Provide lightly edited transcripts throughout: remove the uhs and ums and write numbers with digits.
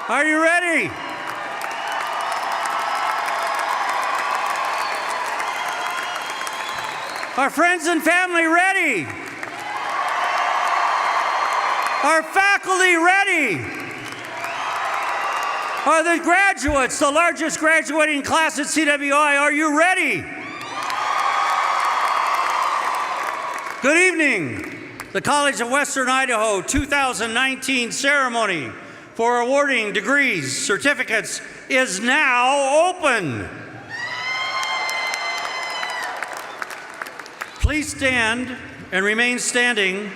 Are you ready? Are friends and family ready? Are faculty ready? Are the graduates, the largest graduating class at CWI, are you ready? Good evening. The College of Western Idaho 2019 ceremony for awarding degrees, certificates is now open. Please stand and remain standing.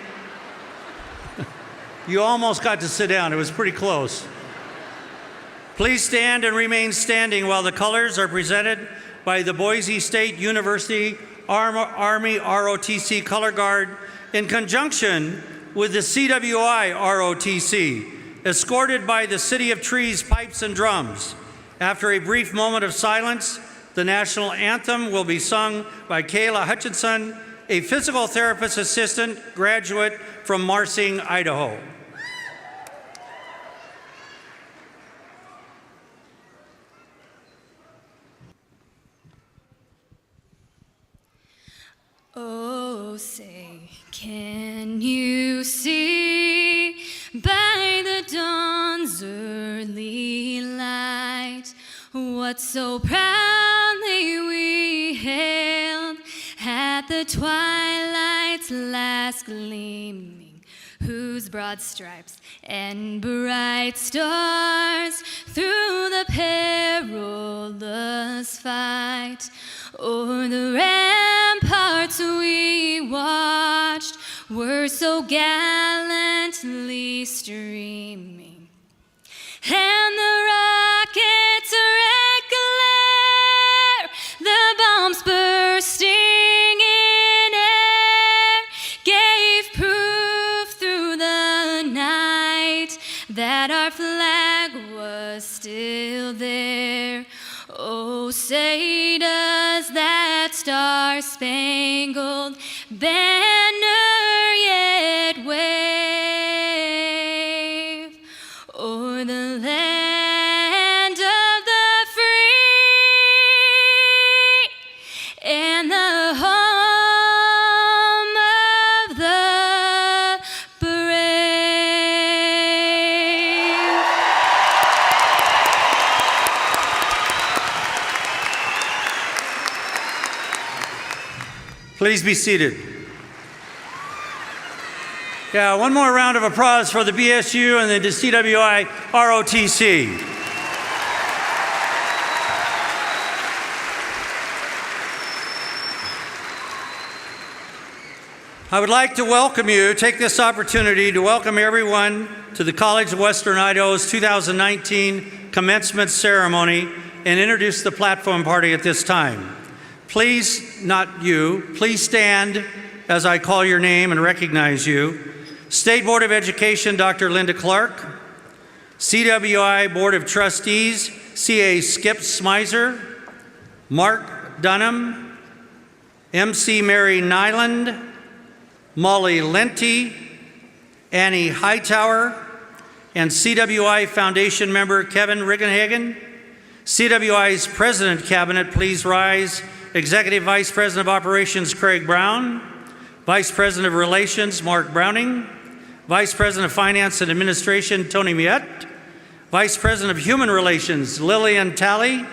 You almost got to sit down. It was pretty close. Please stand and remain standing while the colors are presented by the Boise State University Army ROTC Color Guard in conjunction with the CWI ROTC, escorted by the City of Trees Pipes and Drums. After a brief moment of silence, the National Anthem will be sung by Kayla Hutchinson, a physical therapist assistant graduate from Marsing, Idaho. Oh, say, can you see by the dawn's early light what so proudly we hailed at the twilight's last gleaming, whose broad stripes and bright stars through the perilous fight o'er the ramparts we watched were so gallantly streaming, and the rockets' red glare, the bombs bursting in air, gave proof through the night that our flag was still there. Oh, say does that star-spangled banner yet wave o'er the land of the free and the home of the brave? Please be seated. Yeah, one more round of applause for the BSU and the CWI ROTC. I would like to welcome you, take this opportunity to welcome everyone to the College of Western Idaho's 2019 commencement ceremony and introduce the platform party at this time. Please, not you, please stand as I call your name and recognize you. State Board of Education, Dr. Linda Clark. CWI Board of Trustees, CA Skip Smizer, Mark Dunham, MC Mary Nyland, Molly Lenti, Annie Hightower, and CWI Foundation member Kevin Riggenhagen. CWI's President Cabinet, please rise. Executive Vice President of Operations, Craig Brown. Vice President of Relations, Mark Browning. Vice President of Finance and Administration, Tony Miette. Vice President of Human Relations, Lillian Talley.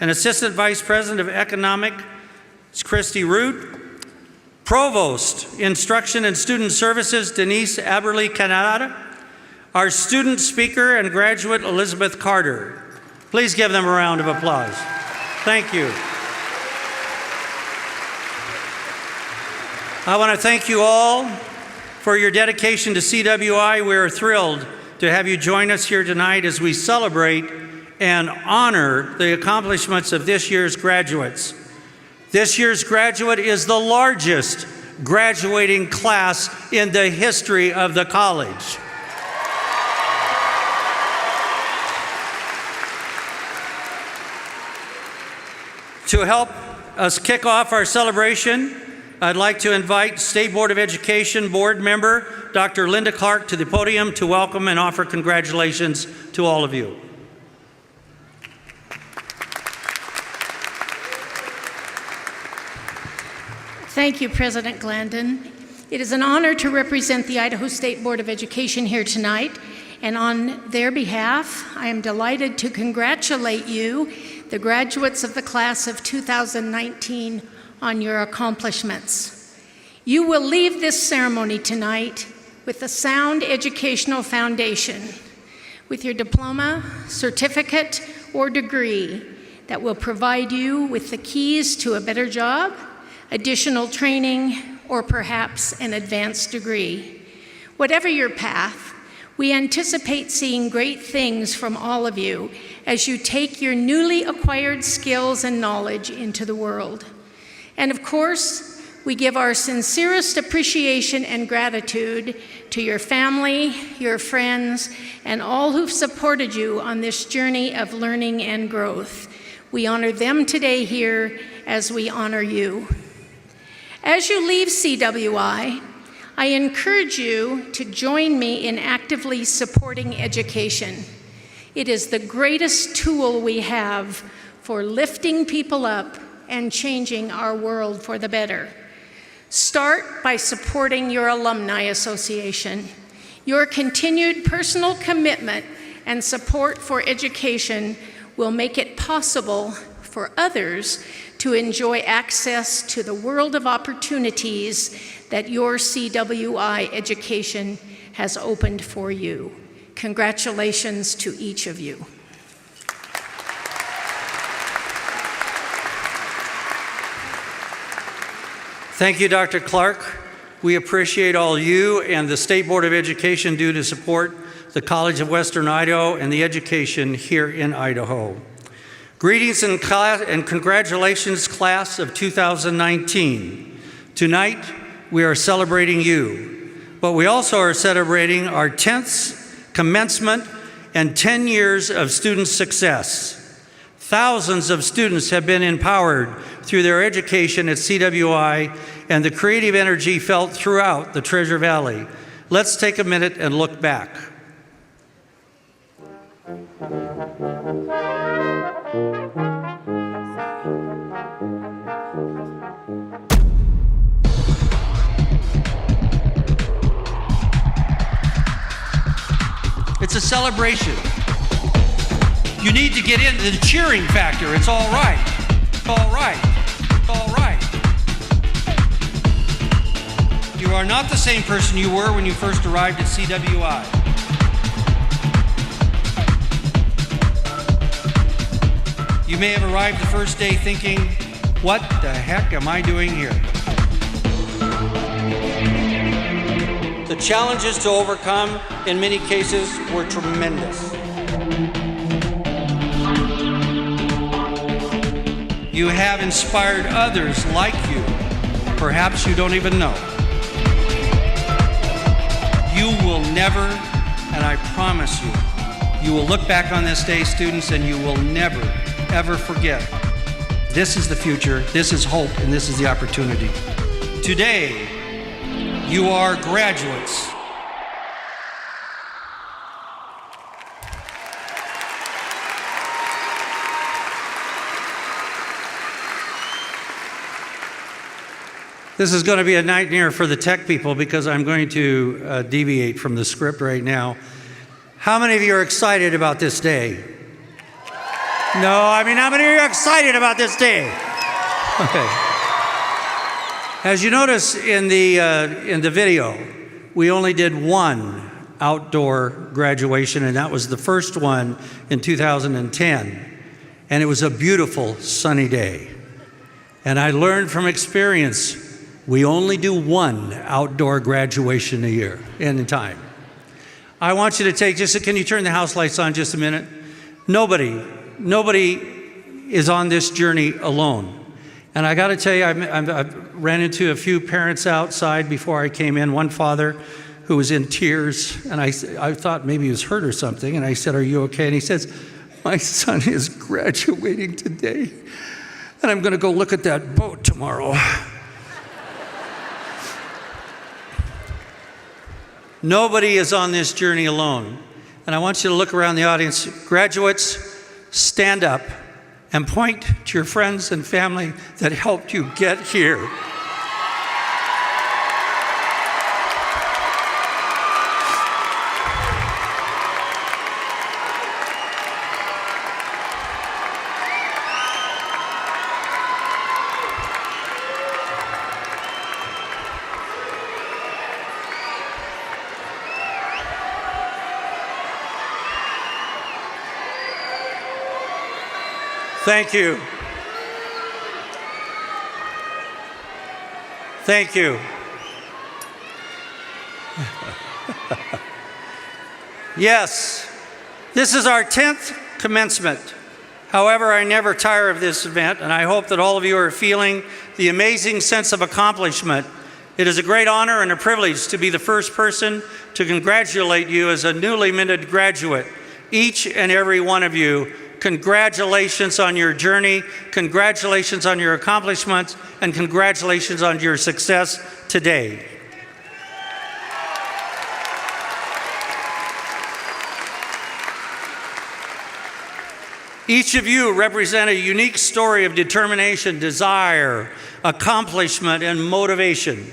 And Assistant Vice President of Economics, Christy Root. Provost, Instruction and Student Services, Denise Aberley Canada. Our student speaker and graduate, Elizabeth Carter. Please give them a round of applause. Thank you. I want to thank you all for your dedication to CWI. We are thrilled to have you join us here tonight as we celebrate and honor the accomplishments of this year's graduates. This year's graduate is the largest graduating class in the history of the college. To help us kick off our celebration, I'd like to invite State Board of Education Board member Dr. Linda Clark to the podium to welcome and offer congratulations to all of you. Thank you, President Glandon. It is an honor to represent the Idaho State Board of Education here tonight, and on their behalf, I am delighted to congratulate you, the graduates of the class of 2019, on your accomplishments. You will leave this ceremony tonight with a sound educational foundation, with your diploma, certificate, or degree that will provide you with the keys to a better job, additional training, or perhaps an advanced degree. Whatever your path, we anticipate seeing great things from all of you as you take your newly acquired skills and knowledge into the world. And of course, we give our sincerest appreciation and gratitude to your family, your friends, and all who've supported you on this journey of learning and growth. We honor them today here as we honor you. As you leave CWI, I encourage you to join me in actively supporting education. It is the greatest tool we have for lifting people up and changing our world for the better. Start by supporting your alumni association. Your continued personal commitment and support for education will make it possible for others to enjoy access to the world of opportunities that your CWI education has opened for you. Congratulations to each of you. Thank you, Dr. Clark. We appreciate all you and the State Board of Education do to support the College of Western Idaho and the education here in Idaho. Greetings and congratulations, class of 2019. Tonight, we are celebrating you, but we also are celebrating our 10th commencement and 10 years of student success. Thousands of students have been empowered through their education at CWI and the creative energy felt throughout the Treasure Valley. Let's take a minute and look back. It's a celebration. You need to get into the cheering factor. It's all right. It's all right. It's all right. You are not the same person you were when you first arrived at CWI. You may have arrived the first day thinking, what the heck am I doing here? The challenges to overcome, in many cases, were tremendous. You have inspired others like you. Perhaps you don't even know. You will never, and I promise you, you will look back on this day, students, and you will never, ever forget. This is the future, this is hope, and this is the opportunity. Today, you are graduates. This is going to be a nightmare for the tech people because I'm going to deviate from the script right now. How many of you are excited about this day? No, I mean, how many of you are excited about this day? Okay. As you notice in the video, we only did one outdoor graduation, and that was the first one in 2010. And it was a beautiful sunny day. And I learned from experience, we only do one outdoor graduation a year in time. I want you to take can you turn the house lights on just a minute? Nobody is on this journey alone. And I got to tell you, I ran into a few parents outside before I came in. One father who was in tears, and I thought maybe he was hurt or something. And I said, "Are you okay?" And he says, "My son is graduating today, and I'm going to go look at that boat tomorrow." Nobody is on this journey alone. And I want you to look around the audience. Graduates, stand up and point to your friends and family that helped you get here. Thank you. Thank you. Yes, this is our 10th commencement. However, I never tire of this event, and I hope that all of you are feeling the amazing sense of accomplishment. It is a great honor and a privilege to be the first person to congratulate you as a newly minted graduate. Each and every one of you, congratulations on your journey, congratulations on your accomplishments, and congratulations on your success today. Each of you represent a unique story of determination, desire, accomplishment, and motivation.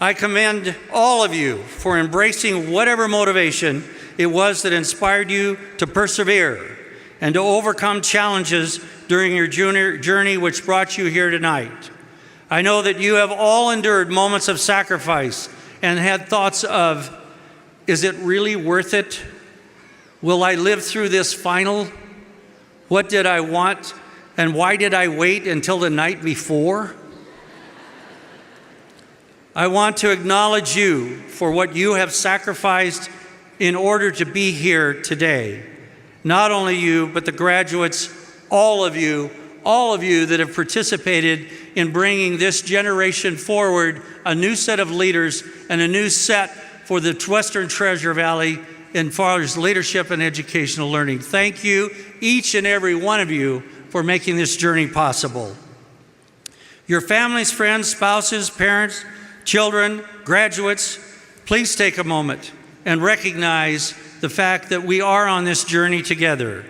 I commend all of you for embracing whatever motivation it was that inspired you to persevere and to overcome challenges during your journey which brought you here tonight. I know that you have all endured moments of sacrifice and had thoughts of, is it really worth it? Will I live through this final? What did I want? And why did I wait until the night before? I want to acknowledge you for what you have sacrificed in order to be here today. Not only you, but the graduates, all of you that have participated in bringing this generation forward, a new set of leaders and a new set for the Western Treasure Valley as far as leadership and educational learning. Thank you, each and every one of you, for making this journey possible. Your families, friends, spouses, parents, children, graduates, please take a moment and recognize the fact that we are on this journey together.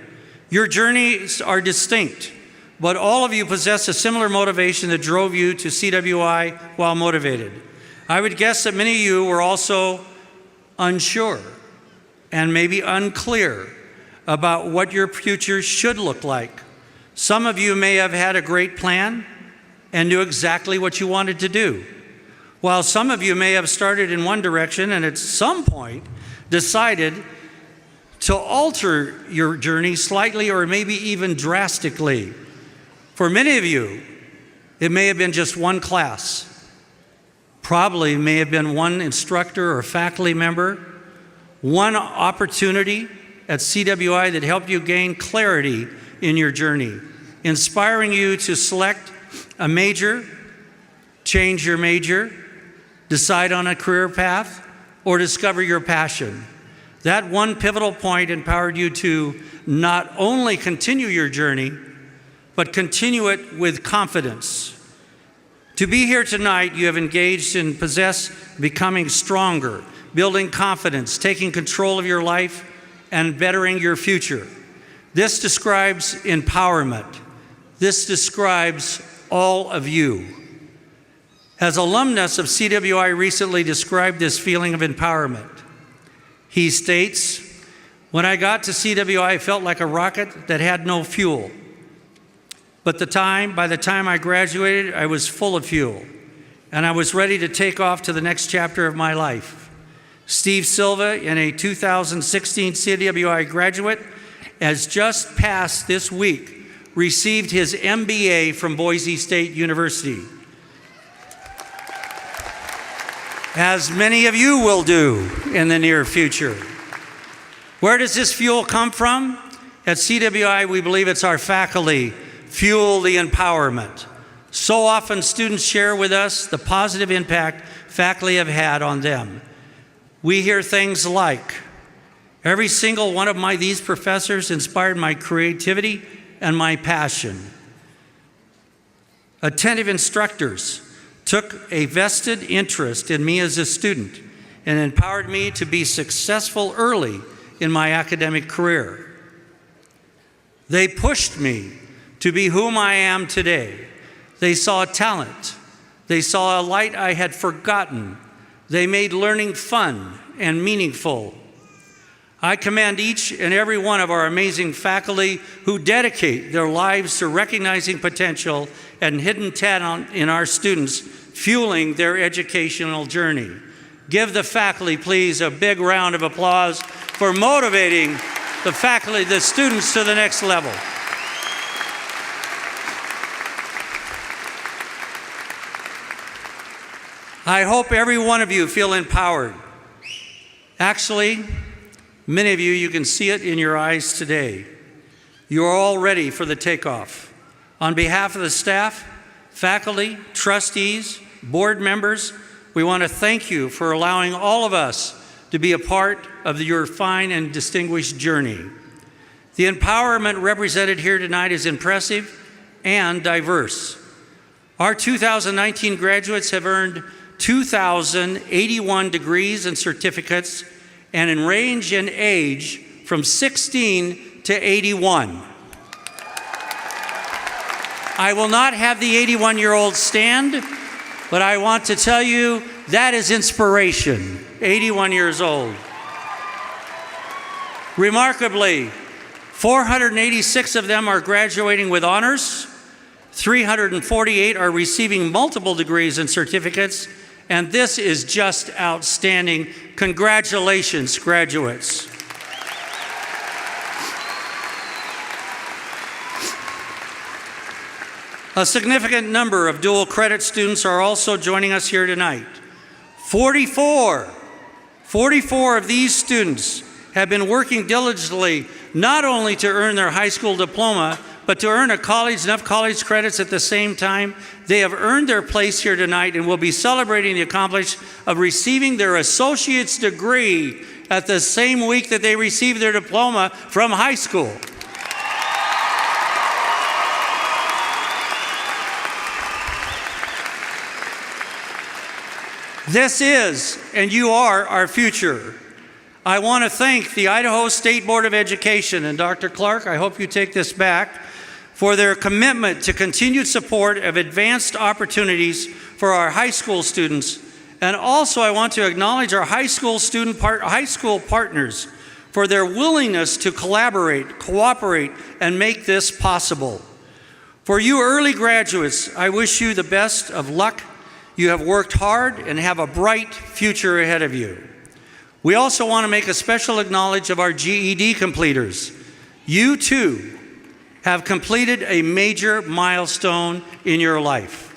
Your journeys are distinct, but all of you possess a similar motivation that drove you to CWI while motivated. I would guess that many of you were also unsure and maybe unclear about what your future should look like. Some of you may have had a great plan and knew exactly what you wanted to do, while some of you may have started in one direction and at some point decided to alter your journey slightly or maybe even drastically. For many of you, it may have been just one class. Probably may have been one instructor or faculty member, one opportunity at CWI that helped you gain clarity in your journey, inspiring you to select a major, change your major, decide on a career path, or discover your passion. That one pivotal point empowered you to not only continue your journey, but continue it with confidence. To be here tonight, you have engaged and possess becoming stronger, building confidence, taking control of your life, and bettering your future. This describes empowerment. This describes all of you. As alumnus of CWI recently described this feeling of empowerment. He states, when I got to CWI, I felt like a rocket that had no fuel. But by the time I graduated, I was full of fuel, and I was ready to take off to the next chapter of my life. Steve Silva, in a 2016 CWI graduate, has just passed this week, received his MBA from Boise State University. As many of you will do in the near future. Where does this fuel come from? At CWI, we believe it's our faculty, fuel the empowerment. So often students share with us the positive impact faculty have had on them. We hear things like, every single one of these professors inspired my creativity and my passion. Attentive instructors took a vested interest in me as a student and empowered me to be successful early in my academic career. They pushed me to be whom I am today. They saw talent. They saw a light I had forgotten. They made learning fun and meaningful. I commend each and every one of our amazing faculty who dedicate their lives to recognizing potential and hidden talent in our students, fueling their educational journey. Give the faculty, please, a big round of applause for motivating the faculty, the students, to the next level. I hope every one of you feel empowered. Actually, many of you, you can see it in your eyes today. You are all ready for the takeoff. On behalf of the staff, faculty, trustees, board members, we want to thank you for allowing all of us to be a part of your fine and distinguished journey. The empowerment represented here tonight is impressive and diverse. Our 2019 graduates have earned 2,081 degrees and certificates, and range in age from 16 to 81. I will not have the 81-year-old stand, but I want to tell you that is inspiration, 81 years old. Remarkably, 486 of them are graduating with honors, 348 are receiving multiple degrees and certificates, and this is just outstanding. Congratulations, graduates. A significant number of dual credit students are also joining us here tonight. 44 of these students have been working diligently not only to earn their high school diploma, but to earn enough college credits at the same time. They have earned their place here tonight and will be celebrating the accomplishment of receiving their associate's degree at the same week that they receive their diploma from high school. This is, and you are, our future. I want to thank the Idaho State Board of Education, and Dr. Clark, I hope you take this back, for their commitment to continued support of advanced opportunities for our high school students. And also I want to acknowledge our high school partners for their willingness to collaborate, cooperate, and make this possible. For you early graduates, I wish you the best of luck. You have worked hard and have a bright future ahead of you. We also want to make a special acknowledge of our GED completers. You too have completed a major milestone in your life.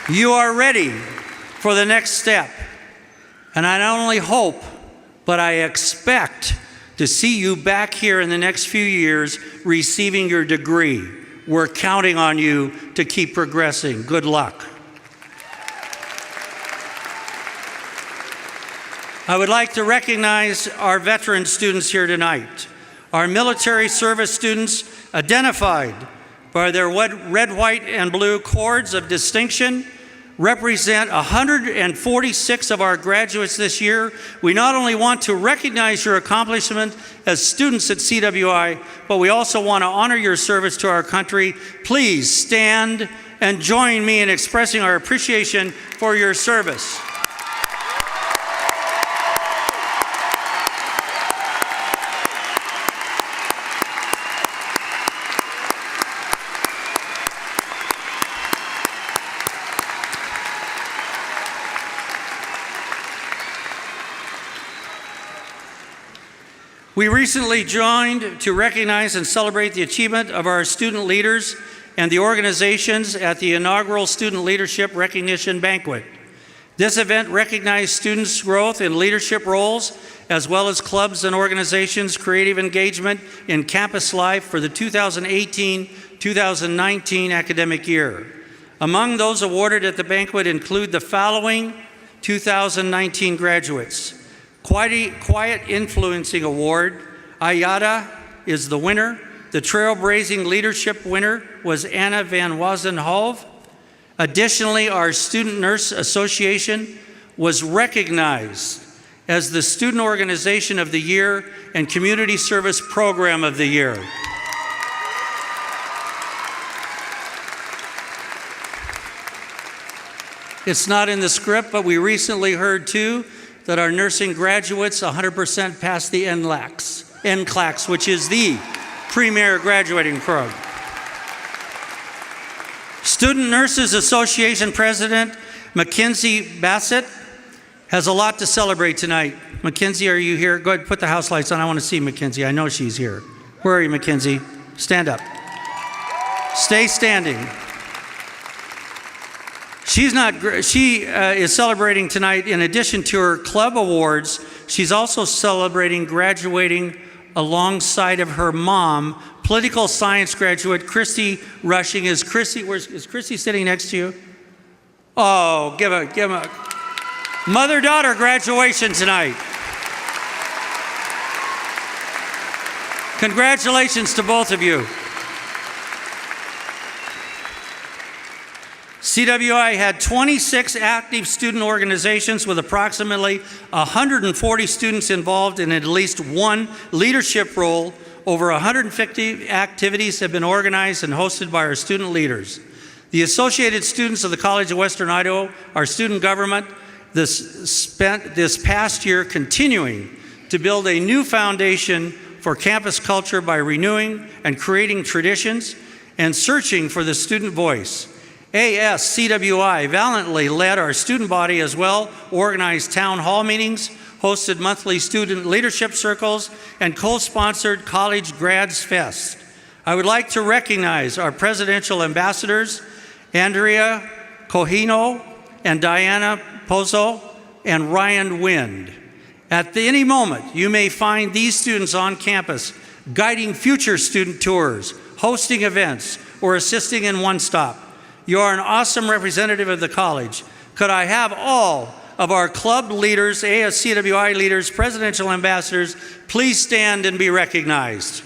You are ready for the next step. And I not only hope, but I expect to see you back here in the next few years receiving your degree. We're counting on you to keep progressing. Good luck. I would like to recognize our veteran students here tonight. Our military service students, identified by their red, white, and blue cords of distinction, represent 146 of our graduates this year. We not only want to recognize your accomplishment as students at CWI, but we also want to honor your service to our country. Please stand and join me in expressing our appreciation for your service. We recently joined to recognize and celebrate the achievement of our student leaders and the organizations at the Inaugural Student Leadership Recognition Banquet. This event recognized students' growth in leadership roles, as well as clubs and organizations' creative engagement in campus life for the 2018-2019 academic year. Among those awarded at the banquet include the following 2019 graduates. Quiet Influencing Award, Ayada is the winner. The Trailblazing Leadership winner was Anna Van Wazenhalve. Additionally, our Student Nurse Association was recognized as the Student Organization of the Year and Community Service Program of the Year. It's not in the script, but we recently heard too that our nursing graduates 100% passed the NCLEX, which is the premier graduating program. Student Nurses Association President Mackenzie Bassett has a lot to celebrate tonight. Mackenzie, are you here? Go ahead, put the house lights on. I want to see Mackenzie. I know she's here. Where are you, Mackenzie? Stand up. Stay standing. She is celebrating tonight, in addition to her club awards, she's also celebrating graduating alongside of her mom, political science graduate Christy Rushing. Is Christy sitting next to you? Oh, give a mother-daughter graduation tonight. Congratulations to both of you. CWI had 26 active student organizations with approximately 140 students involved in at least one leadership role. Over 150 activities have been organized and hosted by our student leaders. The Associated Students of the College of Western Idaho, our student government, spent this past year continuing to build a new foundation for campus culture by renewing and creating traditions and searching for the student voice. ASCWI valiantly led our student body as well, organized town hall meetings, hosted monthly student leadership circles, and co-sponsored College Grads Fest. I would like to recognize our presidential ambassadors, Andrea Cojino and Diana Pozzo and Ryan Wind. At any moment, you may find these students on campus guiding future student tours, hosting events, or assisting in One Stop. You are an awesome representative of the college. Could I have all of our club leaders, ASCWI leaders, presidential ambassadors, please stand and be recognized.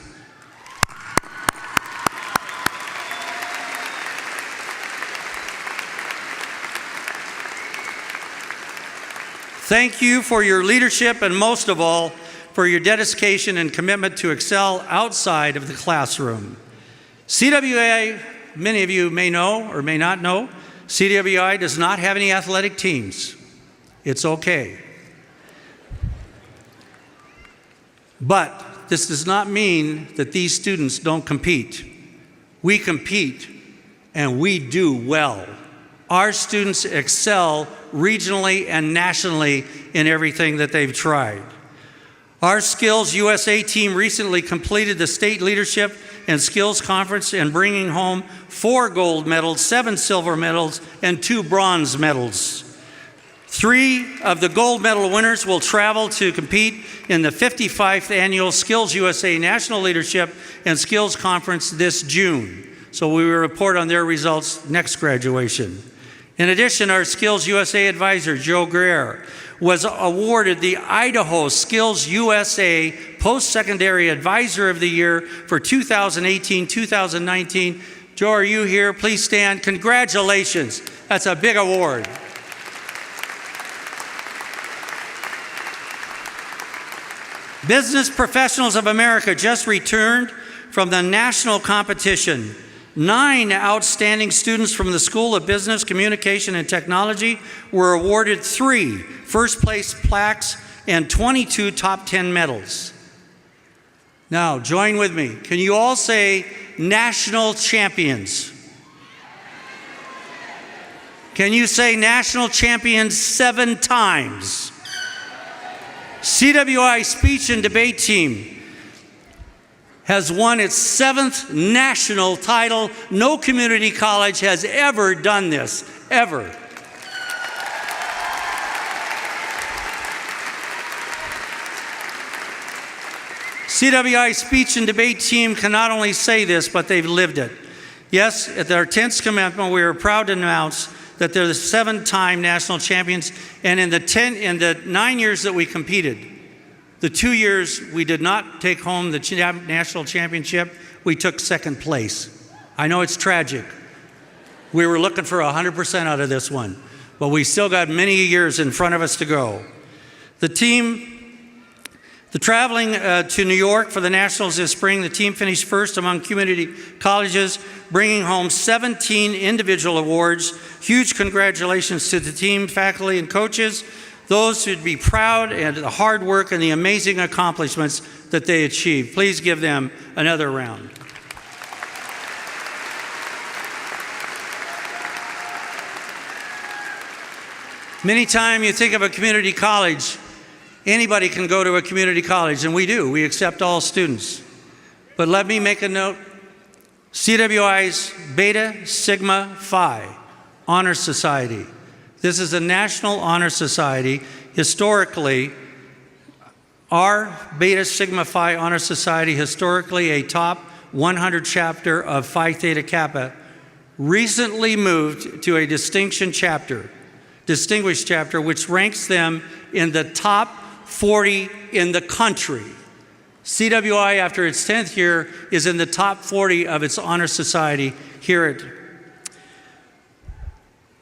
Thank you for your leadership and most of all, for your dedication and commitment to excel outside of the classroom. CWI, many of you may know or may not know, CWI does not have any athletic teams. It's okay. But this does not mean that these students don't compete. We compete and we do well. Our students excel regionally and nationally in everything that they've tried. Our Skills USA team recently completed the State Leadership and Skills Conference and bringing home 4 gold medals, 7 silver medals, and 2 bronze medals. 3 of the gold medal winners will travel to compete in the 55th Annual Skills USA National Leadership and Skills Conference this June. So we will report on their results next graduation. In addition, our Skills USA advisor, Joe Greer, was awarded the Idaho Skills USA Post-Secondary Advisor of the Year for 2018-2019. Joe, are you here? Please stand. Congratulations. That's a big award. Business Professionals of America just returned from the national competition. 9 outstanding students from the School of Business, Communication, and Technology were awarded 3 first-place plaques and 22 top 10 medals. Now, join with me. Can you all say national champions? Can you say national champions 7 times? CWI Speech and Debate Team has won its 7th national title. No community college has ever done this, ever. CWI Speech and Debate Team can not only say this, but they've lived it. Yes, at our 10th commencement, we are proud to announce that they're the 7-time national champions, and in the 9 years that we competed, the 2 years we did not take home the national championship, we took second place. I know it's tragic. We were looking for 100% out of this one, but we still got many years in front of us to go. The traveling to New York for the Nationals this spring, the team finished first among community colleges, bringing home 17 individual awards. Huge congratulations to the team, faculty, and coaches. Those who'd be proud of the hard work and the amazing accomplishments that they achieved. Please give them another round. Many times you think of a community college, anybody can go to a community college, and we do. We accept all students. But let me make a note. CWI's Beta Sigma Phi Honor Society. This is a national honor society. Historically, our Beta Sigma Phi Honor Society, historically a top 100 chapter of Phi Theta Kappa, recently moved to a distinguished chapter, which ranks them in the top 40 in the country. CWI, after its 10th year, is in the top 40 of its honor society here at.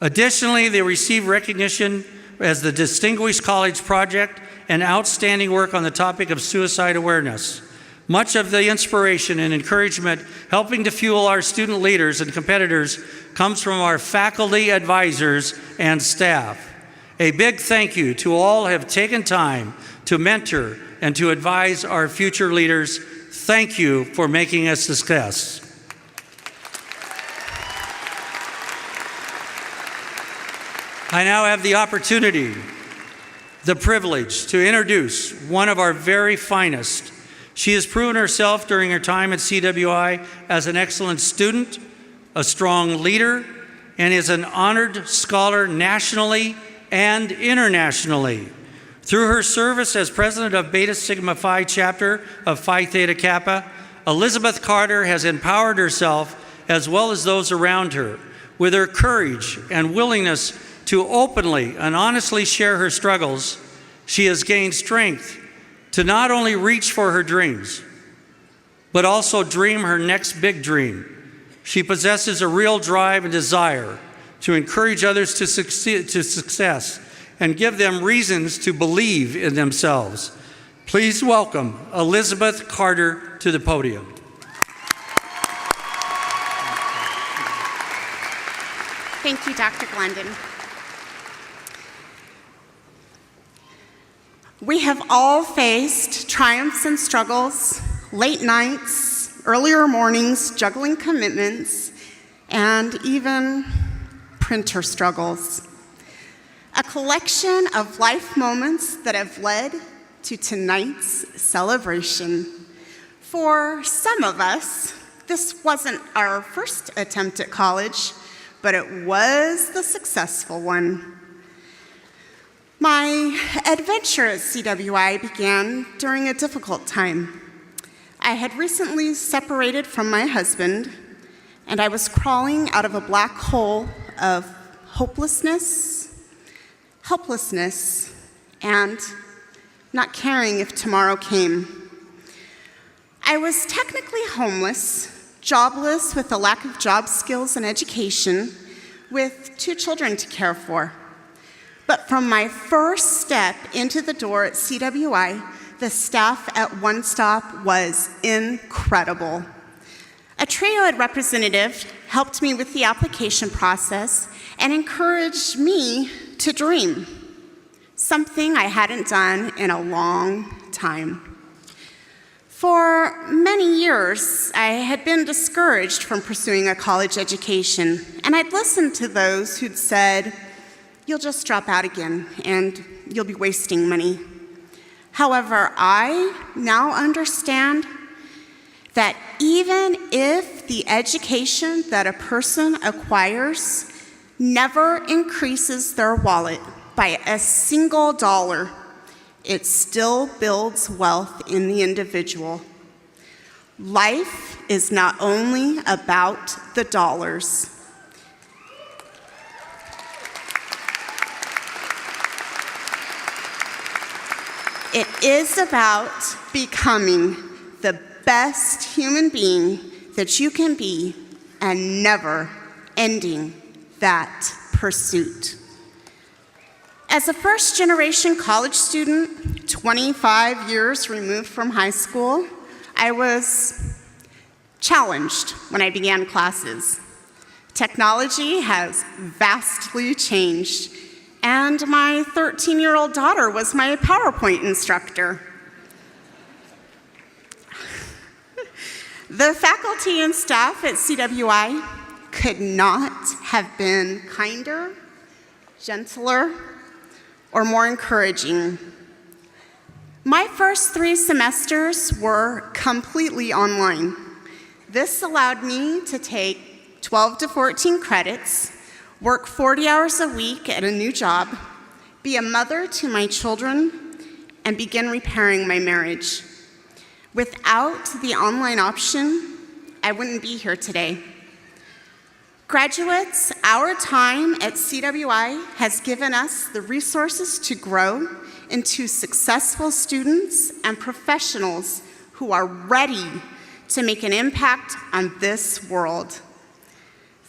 Additionally, they receive recognition as the Distinguished College Project and outstanding work on the topic of suicide awareness. Much of the inspiration and encouragement helping to fuel our student leaders and competitors comes from our faculty, advisors, and staff. A big thank you to all who have taken time to mentor and to advise our future leaders. Thank you for making us a success. I now have the opportunity, the privilege to introduce one of our very finest. She has proven herself during her time at CWI as an excellent student, a strong leader, and is an honored scholar nationally and internationally. Through her service as president of Beta Sigma Phi chapter of Phi Theta Kappa, Elizabeth Carter has empowered herself as well as those around her. With her courage and willingness to openly and honestly share her struggles, she has gained strength to not only reach for her dreams, but also dream her next big dream. She possesses a real drive and desire to encourage others to success and give them reasons to believe in themselves. Please welcome Elizabeth Carter to the podium. Thank you, Dr. Glendon. We have all faced triumphs and struggles, late nights, earlier mornings, juggling commitments, and even printer struggles. A collection of life moments that have led to tonight's celebration. For some of us, this wasn't our first attempt at college, but it was the successful one. My adventure at CWI began during a difficult time. I had recently separated from my husband, and I was crawling out of a black hole of hopelessness, helplessness, and not caring if tomorrow came. I was technically homeless, jobless with a lack of job skills and education, with 2 children to care for. But from my first step into the door at CWI, the staff at One Stop was incredible. A Trio Ed representative helped me with the application process and encouraged me to dream, something I hadn't done in a long time. For many years, I had been discouraged from pursuing a college education, and I'd listened to those who'd said, "You'll just drop out again, and you'll be wasting money." However, I now understand that even if the education that a person acquires never increases their wallet by a single dollar, it still builds wealth in the individual. Life is not only about the dollars. It is about becoming the best human being that you can be and never ending that pursuit. As a first-generation college student, 25 years removed from high school, I was challenged when I began classes. Technology has vastly changed, and my 13-year-old daughter was my PowerPoint instructor. The faculty and staff at CWI could not have been kinder, gentler, or more encouraging. My first 3 semesters were completely online. This allowed me to take 12 to 14 credits, work 40 hours a week at a new job, be a mother to my children, and begin repairing my marriage. Without the online option, I wouldn't be here today. Graduates, our time at CWI has given us the resources to grow into successful students and professionals who are ready to make an impact on this world.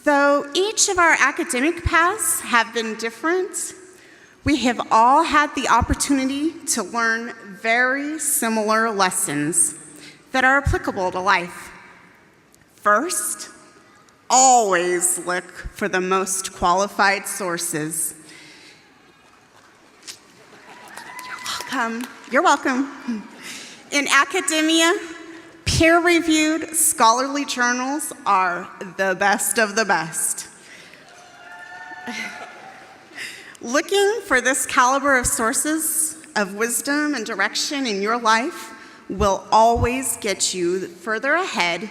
Though each of our academic paths have been different, we have all had the opportunity to learn very similar lessons that are applicable to life. First, always look for the most qualified sources. You're welcome. In academia, peer-reviewed scholarly journals are the best of the best. Looking for this caliber of sources of wisdom and direction in your life will always get you further ahead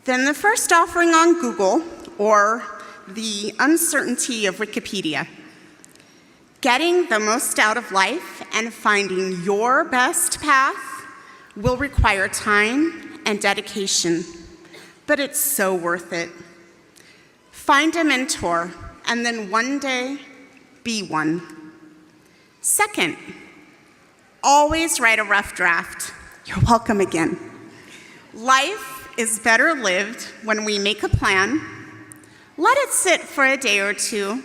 than the first offering on Google or the uncertainty of Wikipedia. Getting the most out of life and finding your best path will require time and dedication, but it's so worth it. Find a mentor, and then one day, be one. Second, always write a rough draft. You're welcome again. Life is better lived when we make a plan, let it sit for a day or two,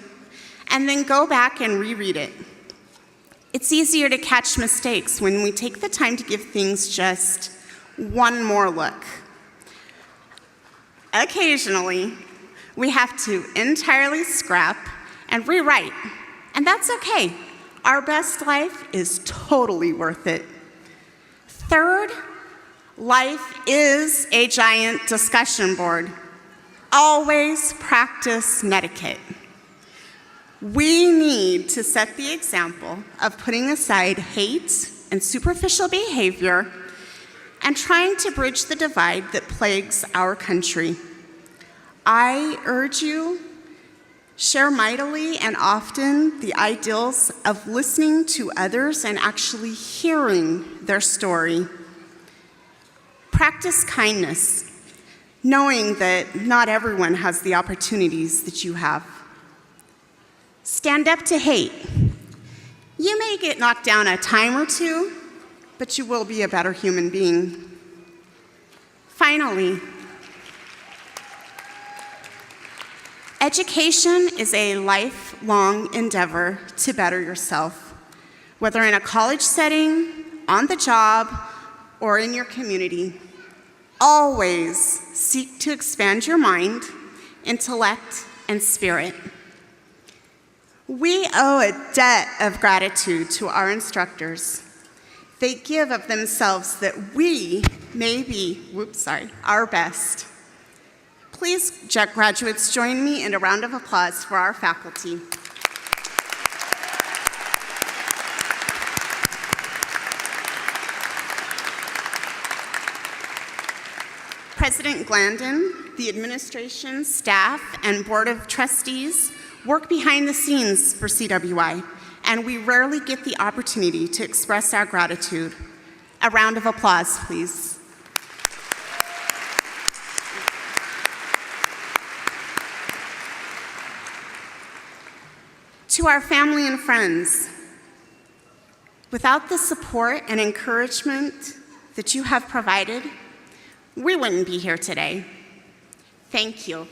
and then go back and reread it. It's easier to catch mistakes when we take the time to give things just one more look. Occasionally, we have to entirely scrap and rewrite, and that's okay. Our best life is totally worth it. Third, life is a giant discussion board. Always practice netiquette. We need to set the example of putting aside hate and superficial behavior and trying to bridge the divide that plagues our country. I urge you, share mightily and often the ideals of listening to others and actually hearing their story. Practice kindness, knowing that not everyone has the opportunities that you have. Stand up to hate. You may get knocked down a time or two, but you will be a better human being. Finally, education is a lifelong endeavor to better yourself, whether in a college setting, on the job, or in your community. Always seek to expand your mind, intellect, and spirit. We owe a debt of gratitude to our instructors. They give of themselves that we may be, our best. Please, graduates, join me in a round of applause for our faculty. President Glandon, the administration, staff, and board of trustees work behind the scenes for CWI, and we rarely get the opportunity to express our gratitude. A round of applause, please. To our family and friends, without the support and encouragement that you have provided, we wouldn't be here today. Thank you.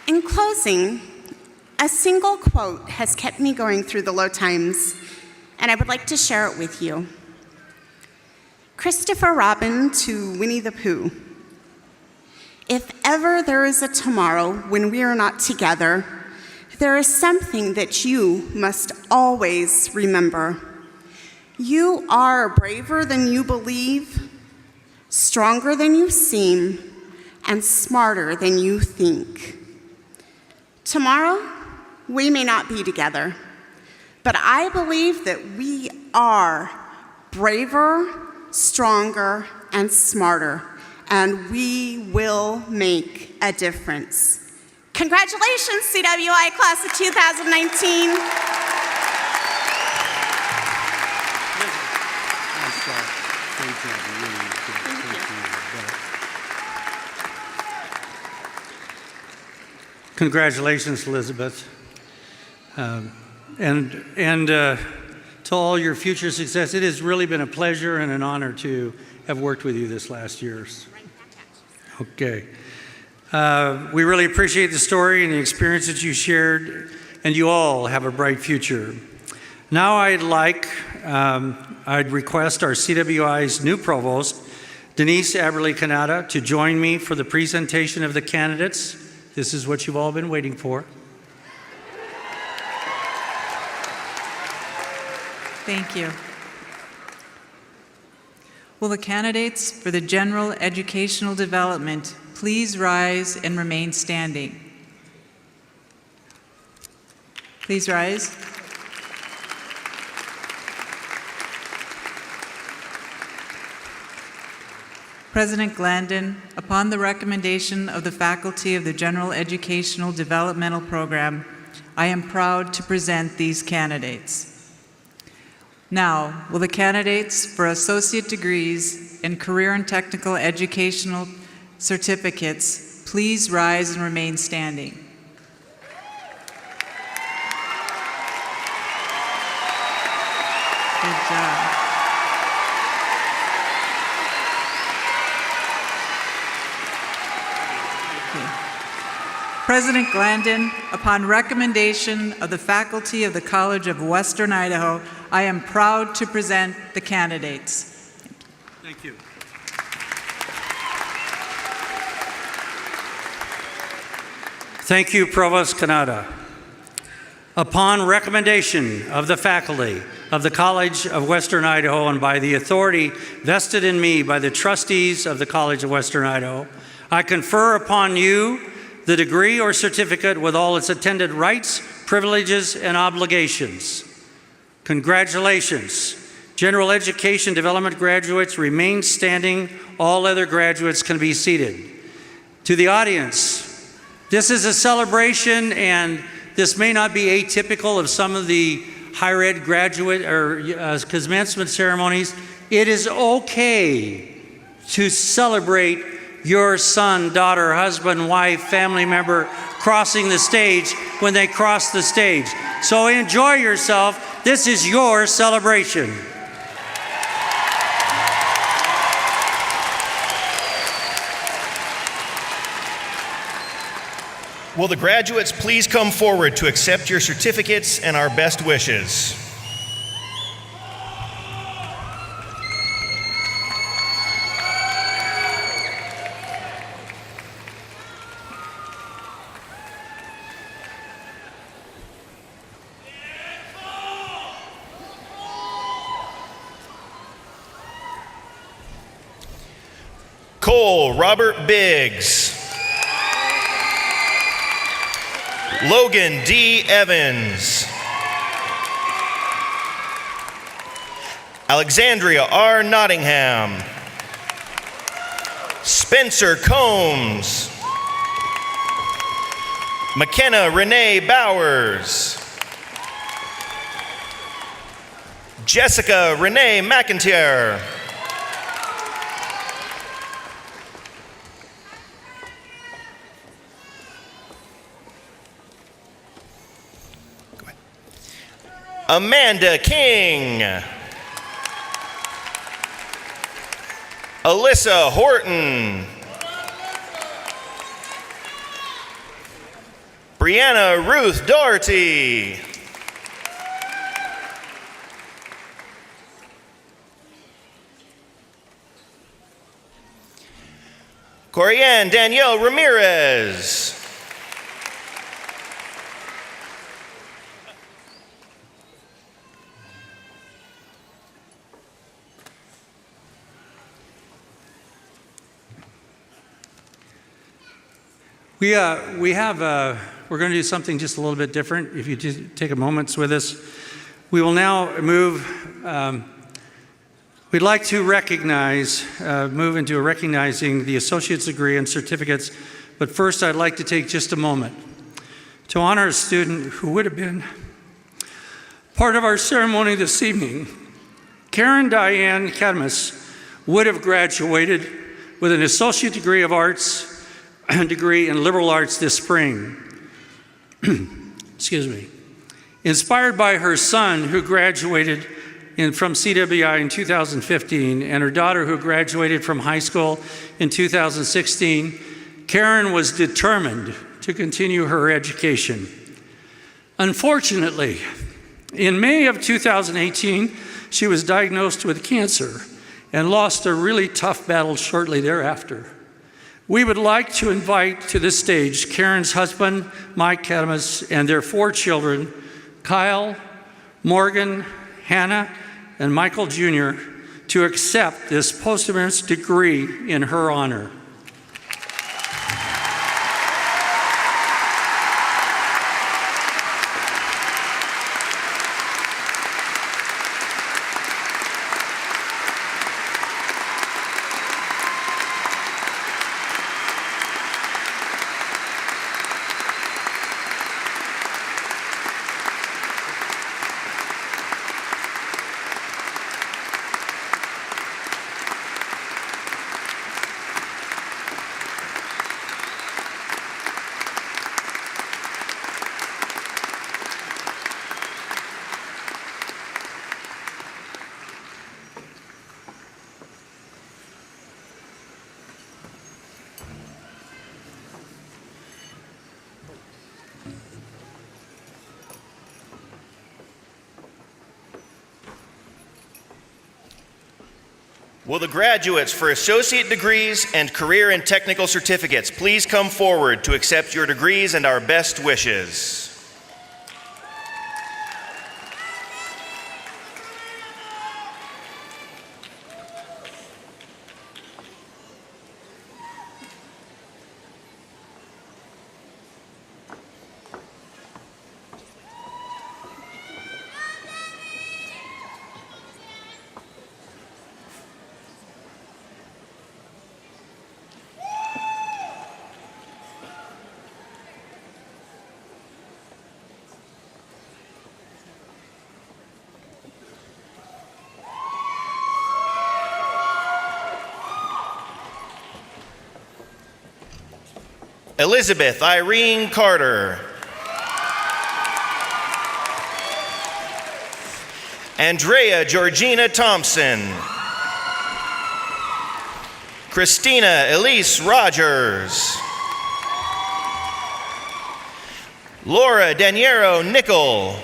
In closing, a single quote has kept me going through the low times, and I would like to share it with you. Christopher Robin to Winnie the Pooh. If ever there is a tomorrow when we are not together, there is something that you must always remember. You are braver than you believe, stronger than you seem, and smarter than you think. Tomorrow, we may not be together, but I believe that we are braver, stronger, and smarter, and we will make a difference. Congratulations, CWI Class of 2019. Congratulations, Elizabeth. And to all your future success. It has really been a pleasure and an honor to have worked with you this last year. Okay. We really appreciate the story and the experience that you shared, and you all have a bright future. Now I'd request our CWI's new provost, Denise Aberle-Canada, to join me for the presentation of the candidates. This is what you've all been waiting for. Thank you. Will the candidates for the General Educational Development please rise and remain standing? Please rise. President Glandon, upon the recommendation of the faculty of the General Educational Developmental Program, I am proud to present these candidates. Now, will the candidates for associate degrees and career and technical educational certificates please rise and remain standing? Good job. President Glandon, upon recommendation of the faculty of the College of Western Idaho, I am proud to present the candidates. Thank you. Thank you, Provost Canada. Upon recommendation of the faculty of the College of Western Idaho and by the authority vested in me by the trustees of the College of Western Idaho, I confer upon you the degree or certificate with all its attendant rights, privileges, and obligations. Congratulations. General Education Development graduates remain standing. All other graduates can be seated. To the audience, this is a celebration, and this may not be atypical of some of the higher ed graduate or commencement ceremonies. It is okay to celebrate your son, daughter, husband, wife, family member crossing the stage when they cross the stage. So enjoy yourself. This is your celebration. Will the graduates please come forward to accept your certificates and our best wishes? Cole Robert Biggs. Logan D. Evans. Alexandria R. Nottingham. Spencer Combs. McKenna Renee Bowers. Jessica Renee McIntyre. Amanda King. Alyssa Horton. Brianna Ruth Doherty. Corianne Danielle Ramirez. We're going to do something just a little bit different. If you just take a moment with us, we will now move. We'd like to move into recognizing the associate's degree and certificates. But first, I'd like to take just a moment to honor a student who would have been part of our ceremony this evening. Diane Cadmus would have graduated with an associate degree of arts degree in liberal arts this spring. Excuse me. Inspired by her son, who graduated from CWI in 2015, and her daughter, who graduated from high school in 2016, Karen was determined to continue her education. Unfortunately, in May of 2018, she was diagnosed with cancer and lost a really tough battle shortly thereafter. We would like to invite to this stage Karen's husband, Mike Cadmus, and their 4 children, Kyle, Morgan, Hannah, and Michael Jr., to accept this posthumous degree in her honor. Will the graduates for associate degrees and career and technical certificates please come forward to accept your degrees and our best wishes? Elizabeth Irene Carter. Andrea Georgina Thompson. Christina Elise Rogers. Laura Daniero Nickel.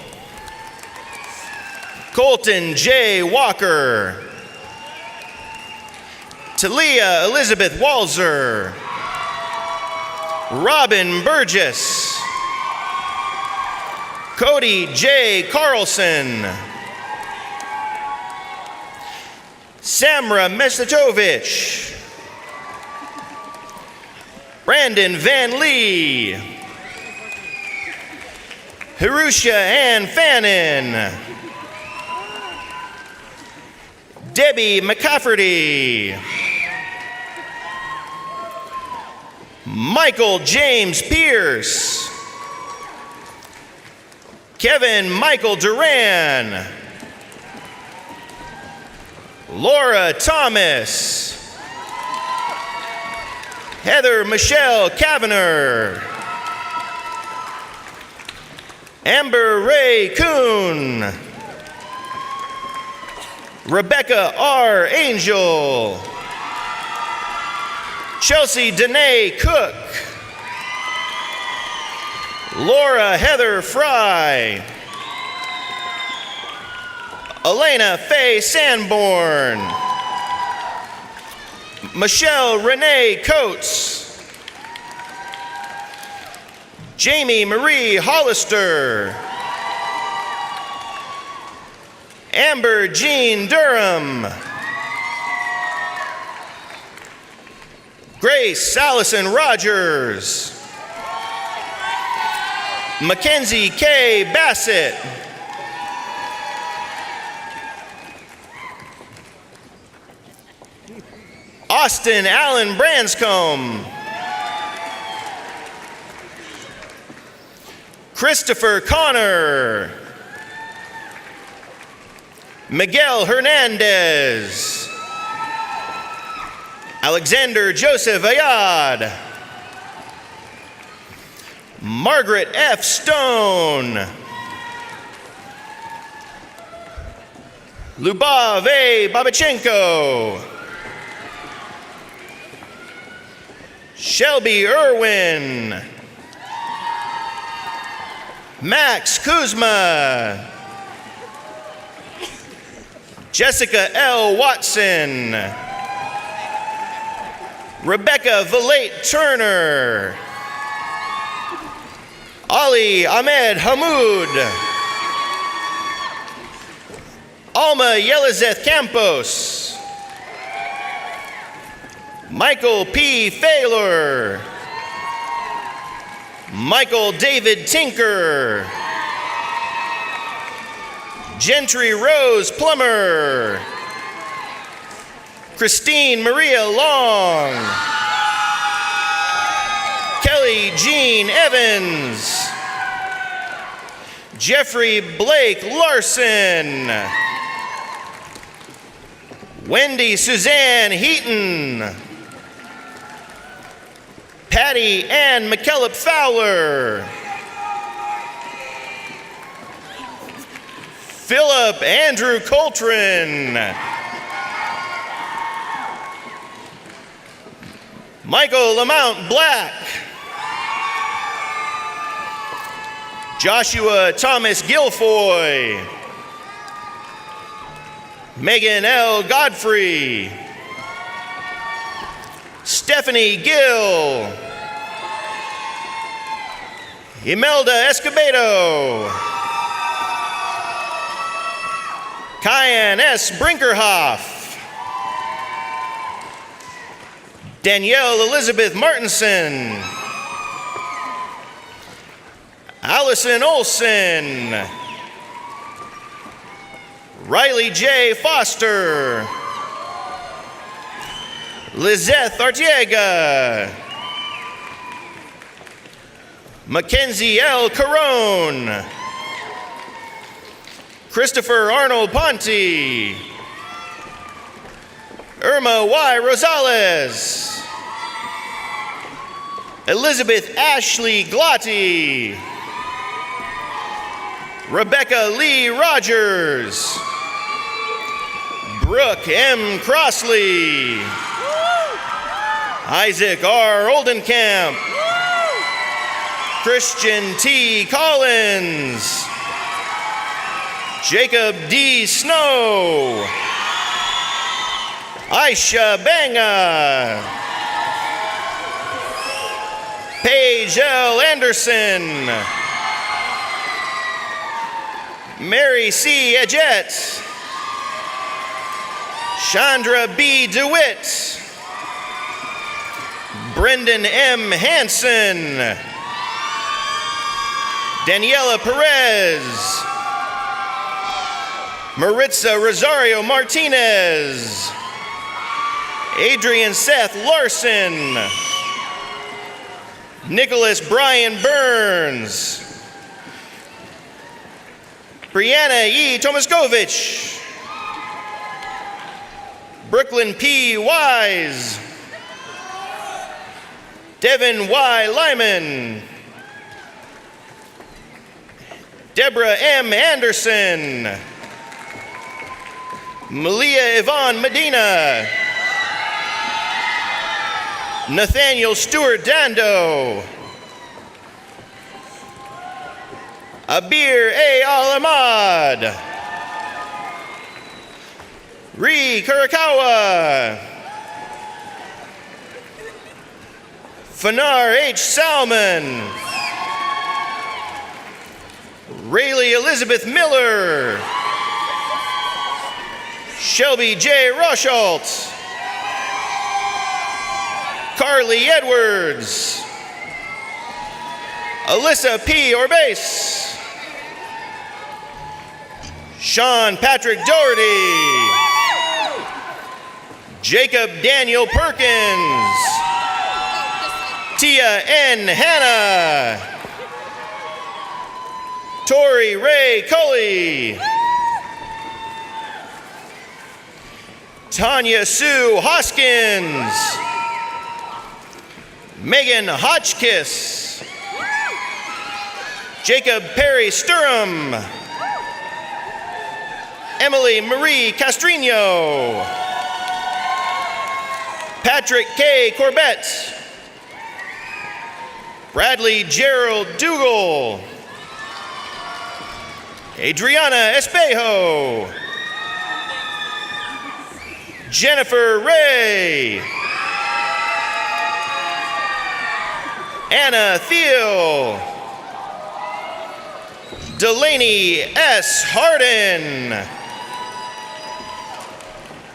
Colton J. Walker. Talia Elizabeth Walzer. Robin Burgess. Cody J. Carlson. Samra Mesicovich. Brandon Van Lee. Hirusha Ann Fannin. Debbie McCafferty. Michael James Pierce. Kevin Michael Duran. Laura Thomas. Heather Michelle Kavanagh. Amber Ray Kuhn. Rebecca R. Angel. Chelsea Danae Cook. Laura Heather Fry. Elena Faye Sanborn. Michelle Renee Coates. Jamie Marie Hollister. Amber Jean Durham. Grace Allison Rogers. Mackenzie K. Bassett. Austin Allen Branscombe. Christopher Connor. Miguel Hernandez. Alexander Joseph Ayad. Margaret F. Stone. Lubav A. Babachenko. Shelby Irwin. Max Kuzma. Jessica L. Watson. Rebecca Valate Turner. Ali Ahmed Hamoud. Alma Yelizeth Campos. Michael P. Faylor. Michael David Tinker. Gentry Rose Plummer. Christine Maria Long. Kelly Jean Evans. Jeffrey Blake Larson. Wendy Suzanne Heaton. Patty Ann McKellop Fowler. Philip Andrew Coltrane. Michael Lamount Black. Joshua Thomas Guilfoy. Megan L. Godfrey. Stephanie Gill. Imelda Escobedo. Kyan S. Brinkerhoff. Danielle Elizabeth Martinson. Allison Olson. Riley J. Foster. Lizeth Artiega. Mackenzie L. Carone. Christopher Arnold Ponte. Irma Y. Rosales. Elizabeth Ashley Glotty. Rebecca Lee Rogers. Brooke M. Crossley. Isaac R. Oldenkamp. Christian T. Collins. Jacob D. Snow. Aisha Banga. Paige L. Anderson. Mary C. Edgett. Chandra B. DeWitt. Brendan M. Hansen. Daniela Perez. Maritza Rosario Martinez. Adrian Seth Larson. Nicholas Brian Burns. Brianna E. Tomaskovich. Brooklyn P. Wise. Devin Y. Lyman. Deborah M. Anderson. Malia Yvonne Medina. Nathaniel Stewart Dando. Abir A. Al-Ahmad. Ri Kurakawa. Fanar H. Salmon. Rayleigh Elizabeth Miller. Shelby J. Roshalt. Carly Edwards. Alyssa P. Orbase. Sean Patrick Doherty. Jacob Daniel Perkins. Tia N. Hanna. Tori Ray Cully. Tanya Sue Hoskins. Megan Hotchkiss. Jacob Perry Sturham. Emily Marie Castrino. Patrick K. Corbett. Bradley Gerald Dougal. Adriana Espejo. Jennifer Ray. Anna Thiel. Delaney S. Harden.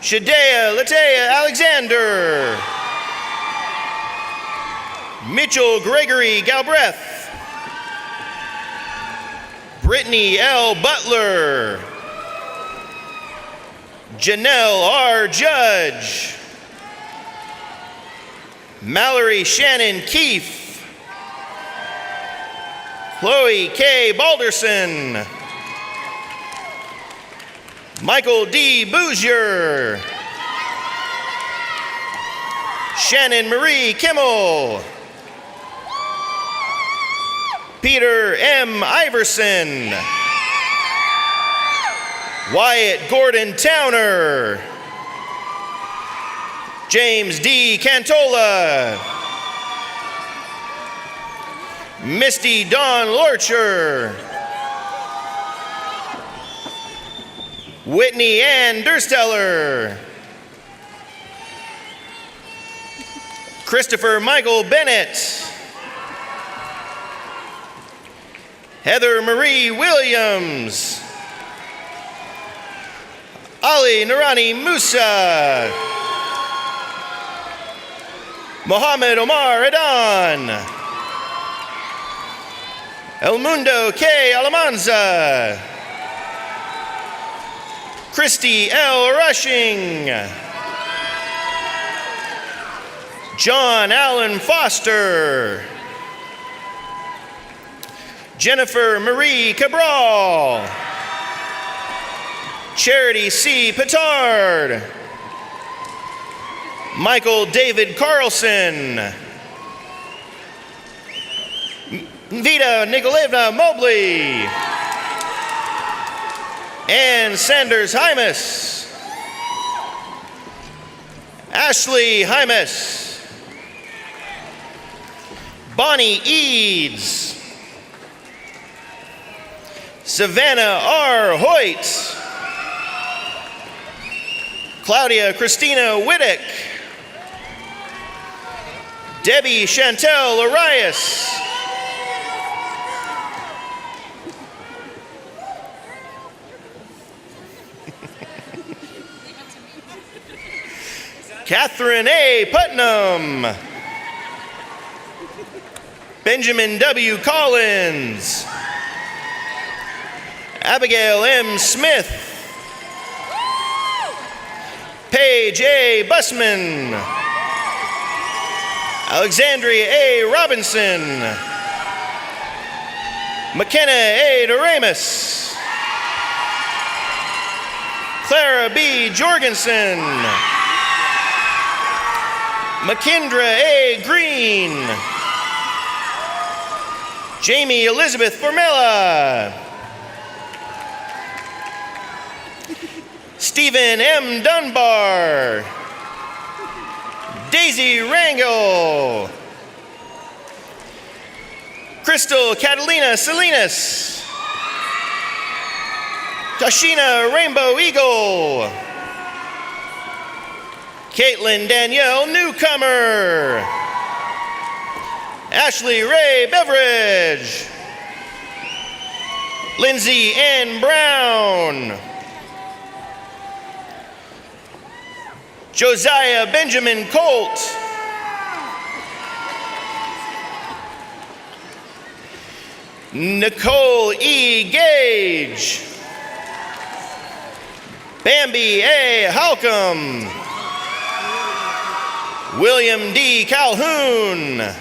Shadea Latea Alexander. Mitchell Gregory Galbraith. Brittany L. Butler. Janelle R. Judge. Mallory Shannon Keefe. Chloe K. Balderson. Michael D. Bouzier. Shannon Marie Kimmel. Peter M. Iverson. Wyatt Gordon Towner. James D. Cantola. Misty Dawn Lorcher. Whitney Ann Dursteller. Christopher Michael Bennett. Heather Marie Williams. Ali Narani Musa. Mohammed Omar Adan. El Mundo K. Alamanza. Christy L. Rushing. John Allen Foster. Jennifer Marie Cabral. Charity C. Petard. Michael David Carlson. Vita Nikolaevna Mobley. Ann Sanders Hymas. Ashley Hymas. Bonnie Eads. Savannah R. Hoyt. Claudia Christina Whittick. Debbie Chantel Arias. Catherine A. Putnam. Benjamin W. Collins. Abigail M. Smith. Paige A. Busman. Alexandria A. Robinson. McKenna A. Doremus. Clara B. Jorgensen. McKendra A. Green. Jamie Elizabeth Formella. Stephen M. Dunbar. Daisy Rangel. Crystal Catalina Salinas. Tashina Rainbow Eagle. Caitlin Danielle Newcomer. Ashley Ray Beveridge. Lindsay Ann Brown. Josiah Benjamin Colt. Nicole E. Gage. Bambi A. Halcomb. William D. Calhoun.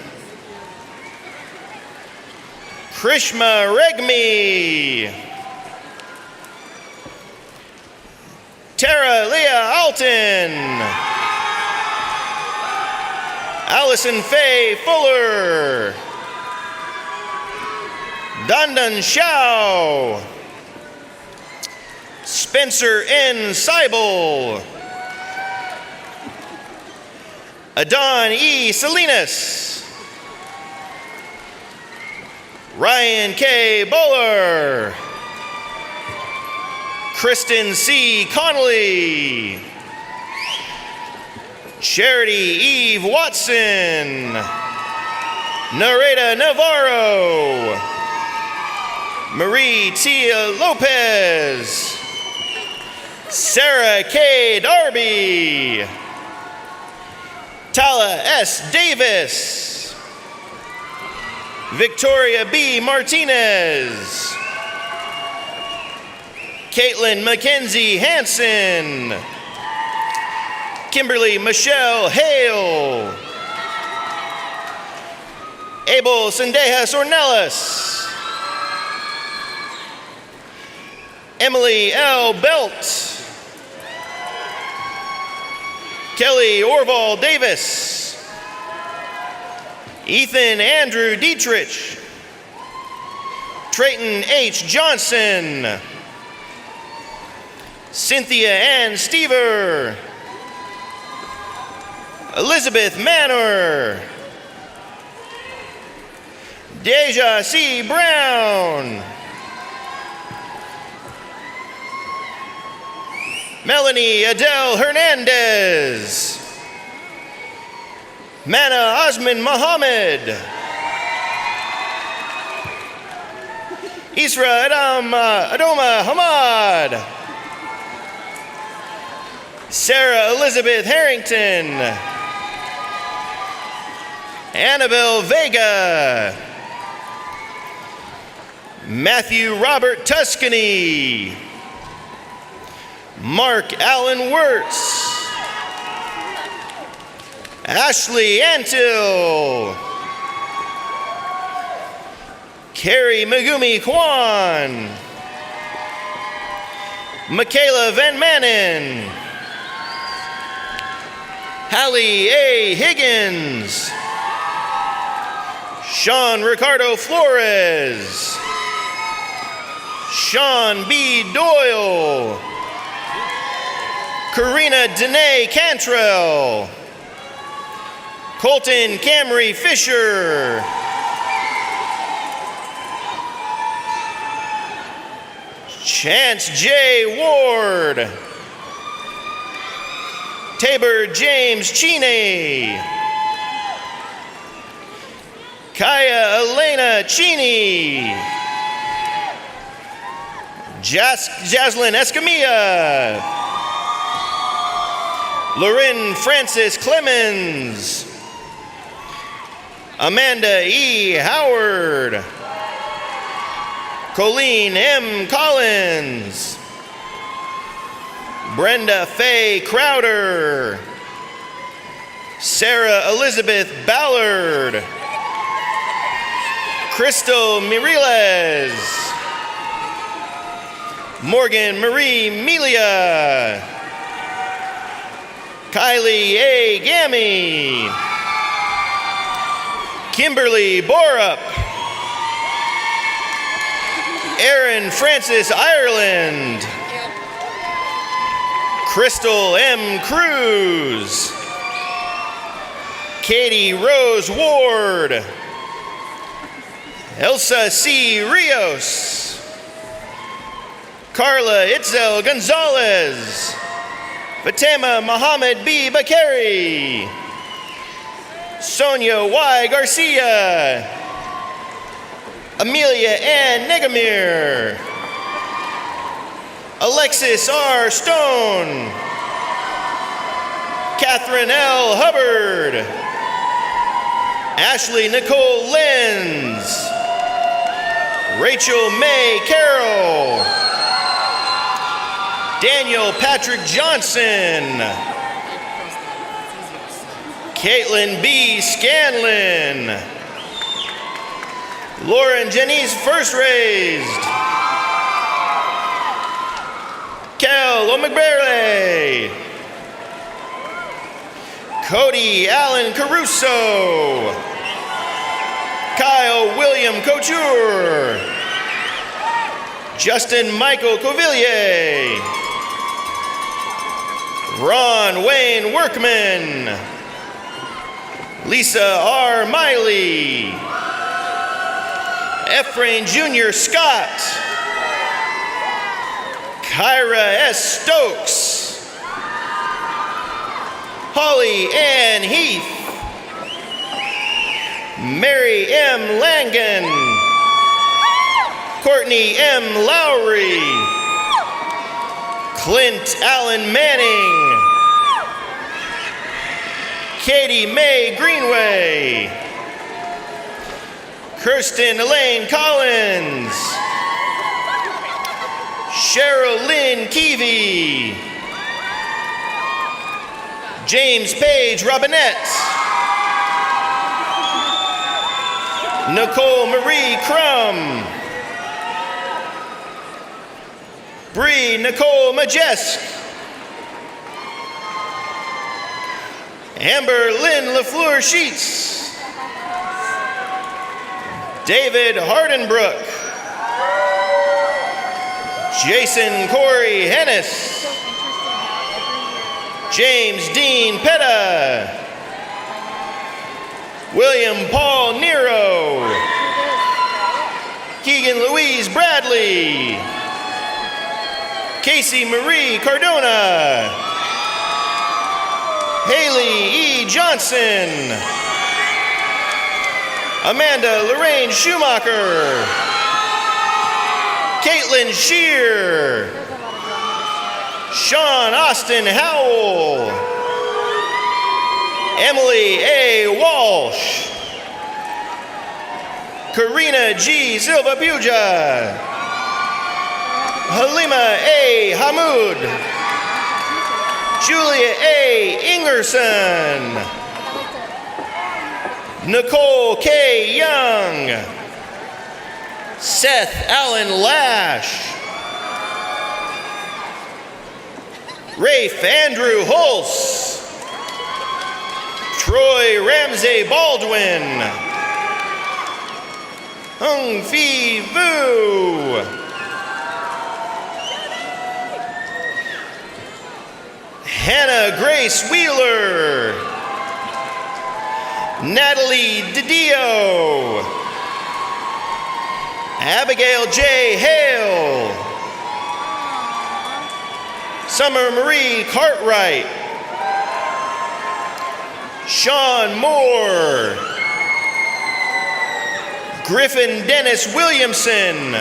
Krishma Regmi. Tara Leah Alton. Allison Faye Fuller. Dandan Shao. Spencer N. Seibel. Adon E. Salinas. Ryan K. Bowler. Kristen C. Connolly. Charity Eve Watson. Nareda Navarro. Marie Tia Lopez. Sarah K. Darby. Tala S. Davis. Victoria B. Martinez. Caitlin Mackenzie Hansen. Kimberly Michelle Hale. Abel Sendejas Ornelas. Emily L. Belt. Kelly Orval Davis. Ethan Andrew Dietrich. Trayton H. Johnson. Cynthia Ann Stever. Elizabeth Manor. Deja C. Brown. Melanie Adele Hernandez. Mana Osman Mohammed. Isra Adoma Hamad. Sarah Elizabeth Harrington. Annabelle Vega. Matthew Robert Tuscany. Mark Allen Wirtz. Ashley Antil. Carrie Megumi Kwan. Michaela Van Manen. Hallie A. Higgins. Sean Ricardo Flores. Sean B. Doyle. Karina Danae Cantrell. Colton Camry Fisher. Chance J. Ward. Tabor James Cheney. Kaya Elena Cheney. Jaslyn Escamilla. Loren Francis Clemens. Amanda E. Howard. Colleen M. Collins. Brenda Faye Crowder. Sarah Elizabeth Ballard. Crystal Miriles. Morgan Marie Melia. Kylie A. Gammy. Kimberly Borup. Aaron Francis Ireland. Crystal M. Cruz. Katie Rose Ward. Elsa C. Rios. Carla Itzel Gonzalez. Fatima Mohammed B. Bakari. Sonia Y. Garcia. Amelia Ann Negamir. Alexis R. Stone. Catherine L. Hubbard. Ashley Nicole Lenz. Rachel May Carroll. Daniel Patrick Johnson. Caitlin B. Scanlon. Lauren Janice First Raised. Kel O'McBarley. Cody Allen Caruso. Kyle William Couture. Justin Michael Covillier. Ron Wayne Workman. Lisa R. Miley. Ephraim Jr. Scott. Kyra S. Stokes. Holly Ann Heath. Mary M. Langan. Courtney M. Lowry. Clint Allen Manning. Katie Mae Greenway. Kirsten Elaine Collins. Cheryl Lynn Keevy. James Page Robinette. Nicole Marie Crum. Bree Nicole Majesk. Amber Lynn LaFleur Sheets. David Hardenbrook. Jason Corey Hennis. James Dean Petta. William Paul Nero. Keegan Louise Bradley. Casey Marie Cardona. Haley E. Johnson. Amanda Lorraine Schumacher. Caitlin Shear. Sean Austin Howell. Emily A. Walsh. Karina G. Silva Puja. Halima A. Hamoud. Julia A. Ingerson. Nicole K. Young. Seth Allen Lash. Rafe Andrew Hulse. Troy Ramsey Baldwin. Hung Phi Vu. Hannah Grace Wheeler. Natalie DiDio. Abigail J. Hale. Summer Marie Cartwright. Sean Moore. Griffin Dennis Williamson.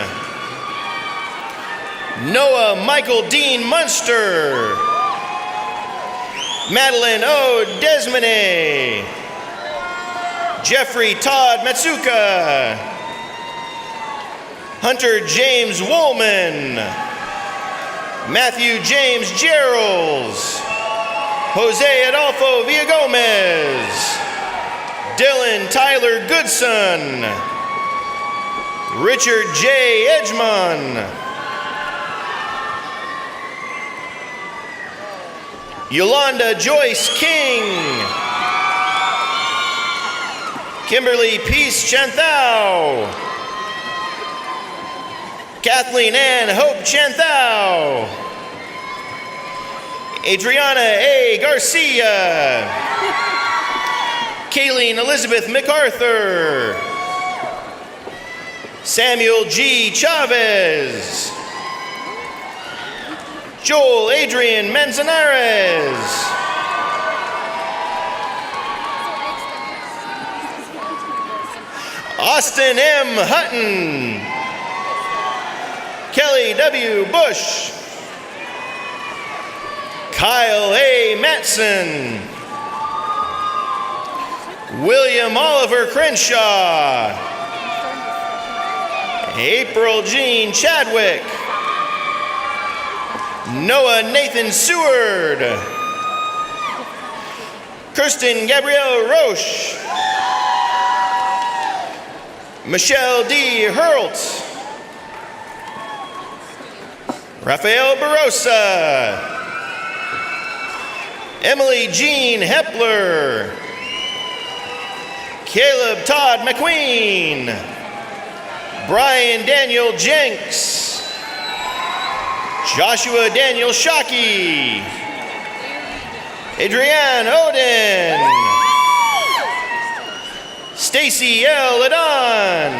Noah Michael Dean Munster. Madeline O. Desmane. Jeffrey Todd Matsuka. Hunter James Woolman. Matthew James Geralds. Jose Adolfo Villagomez. Dylan Tyler Goodson. Richard J. Edgemon. Yolanda Joyce King. Kimberly Peace Chanthau. Kathleen Ann Hope Chanthau. Adriana A. Garcia. Kayleen Elizabeth MacArthur. Samuel G. Chavez. Joel Adrian Manzanares. Austin M. Hutton. Kelly W. Bush. Kyle A. Matson. William Oliver Crenshaw. April Jean Chadwick. Noah Nathan Seward. Kirsten Gabrielle Roche. Michelle D. Hurlt. Rafael Barossa. Emily Jean Hepler. Caleb Todd McQueen. Brian Daniel Jenks. Joshua Daniel Shockey. Adrienne Oden. Stacy L. Ladon.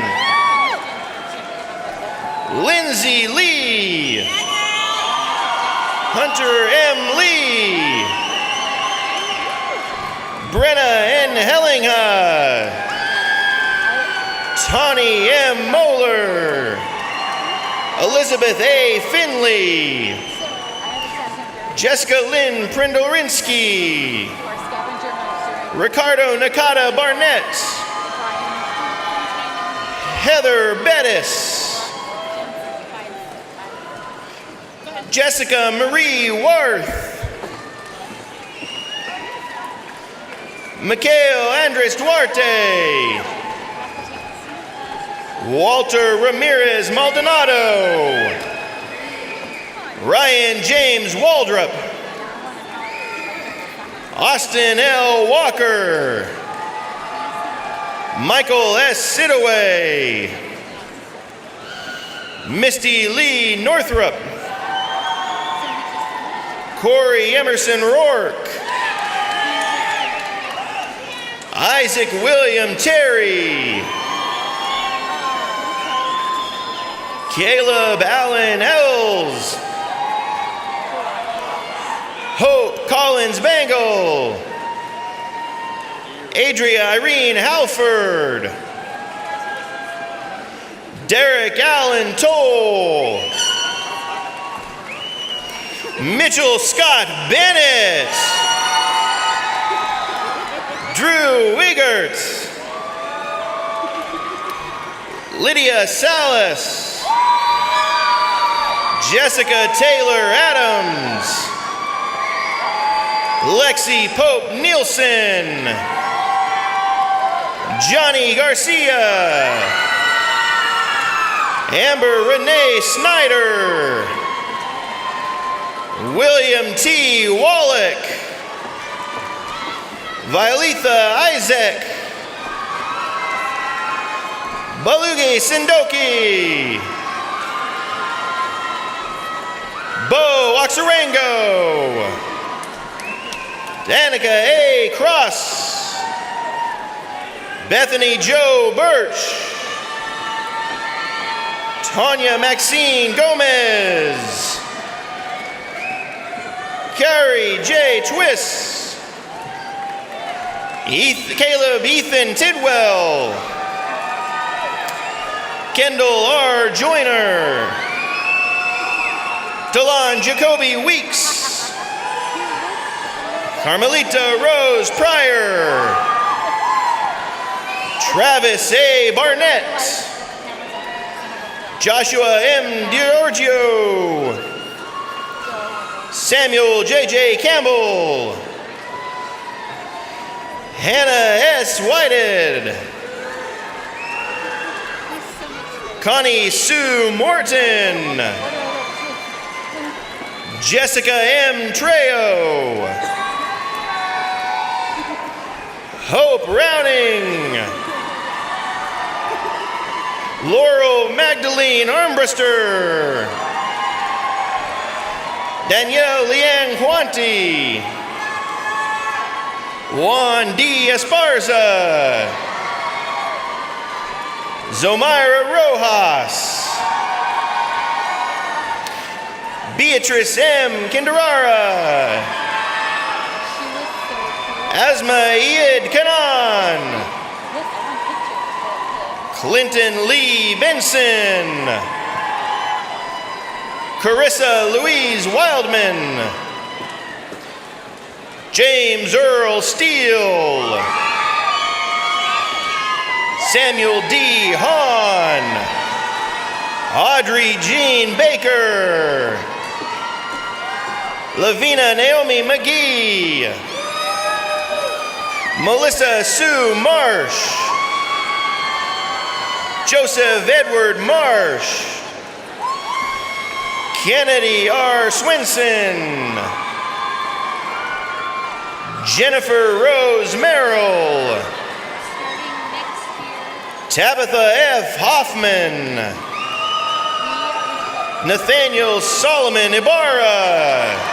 Lindsay Lee. Hunter M. Lee. Brenna N. Hellinga. Tawny M. Moeller. Elizabeth A. Finley. Jessica Lynn Prindorinsky. Ricardo Nakata Barnett. Heather Bettis. Jessica Marie Worth. Mikhail Andres Duarte. Walter Ramirez Maldonado. Ryan James Waldrop. Austin L. Walker. Michael S. Sidaway. Misty Lee Northrup. Corey Emerson Rourke. Isaac William Terry. Caleb Allen Ells. Hope Collins Bangle. Adria Irene Halford. Derek Allen Toll. Mitchell Scott Bennett. Drew Wiegert. Lydia Salas. Jessica Taylor Adams. Lexi Pope Nielsen. Johnny Garcia. Amber Renee Snyder. William T. Wallach. Violeta Isaac. Balugi Sindoki. Bo Oxarango. Danica A. Cross. Bethany Joe Birch. Tanya Maxine Gomez. Carrie J. Twist. Caleb Ethan Tidwell. Kendall R. Joyner. Delon Jacoby Weeks. Carmelita Rose Pryor. Travis A. Barnett. Joshua M. Giorgio. Samuel J.J. Campbell. Hannah S. Whited. Connie Sue Morton. Jessica M. Trejo. Hope Rowning. Laurel Magdalene Armbruster. Danielle Liang Huanti. Juan D. Esparza, Zomira Rojas, Beatrice M. Kindarara, Asma Iyad Kanan, Clinton Lee Benson, Carissa Louise Wildman, James Earl Steele, Samuel D. Hahn, Audrey Jean Baker, Lavina Naomi McGee, Melissa Sue Marsh, Joseph Edward Marsh, Kennedy R. Swinson, Jennifer Rose Merrill, Tabitha F. Hoffman, Nathaniel Solomon Ibarra,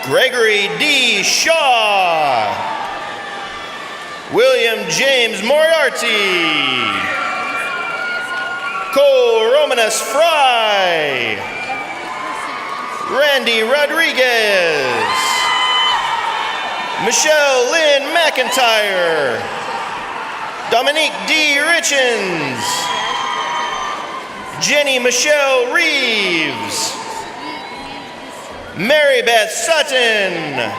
Gregory D. Shaw, William James Moriarty, Cole Romanus Fry, Randy Rodriguez, Michelle Lynn McIntyre, Dominique D. Richens, Jenny Michelle Reeves, Mary Beth Sutton,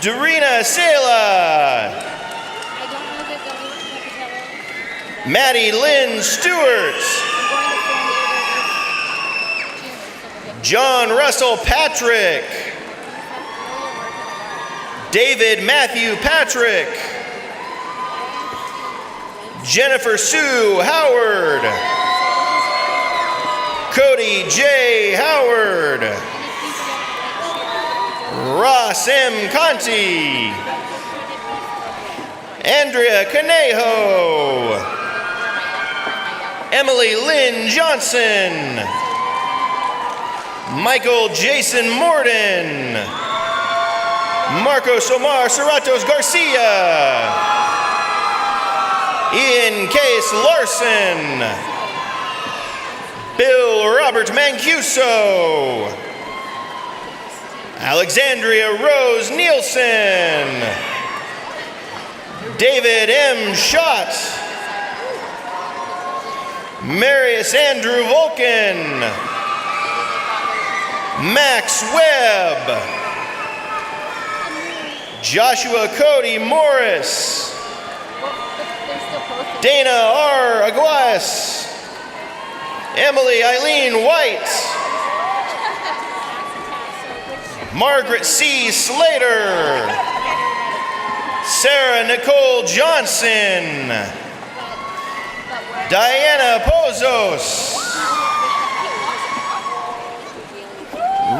Dorina Sela, Maddie Lynn Stewart, John Russell Patrick, David Matthew Patrick, Jennifer Sue Howard, Cody J. Howard, Ross M. Conti, Andrea Conejo, Emily Lynn Johnson, Michael Jason Morden, Marcos Omar Cerratos Garcia, Ian Case Larson, Bill Robert Mancuso, Alexandria Rose Nielsen, David M. Schott, Marius Andrew Volken, Max Webb, Joshua Cody Morris, Dana R. Aguas, Emily Eileen White, Margaret C. Slater, Sarah Nicole Johnson, Diana Pozos,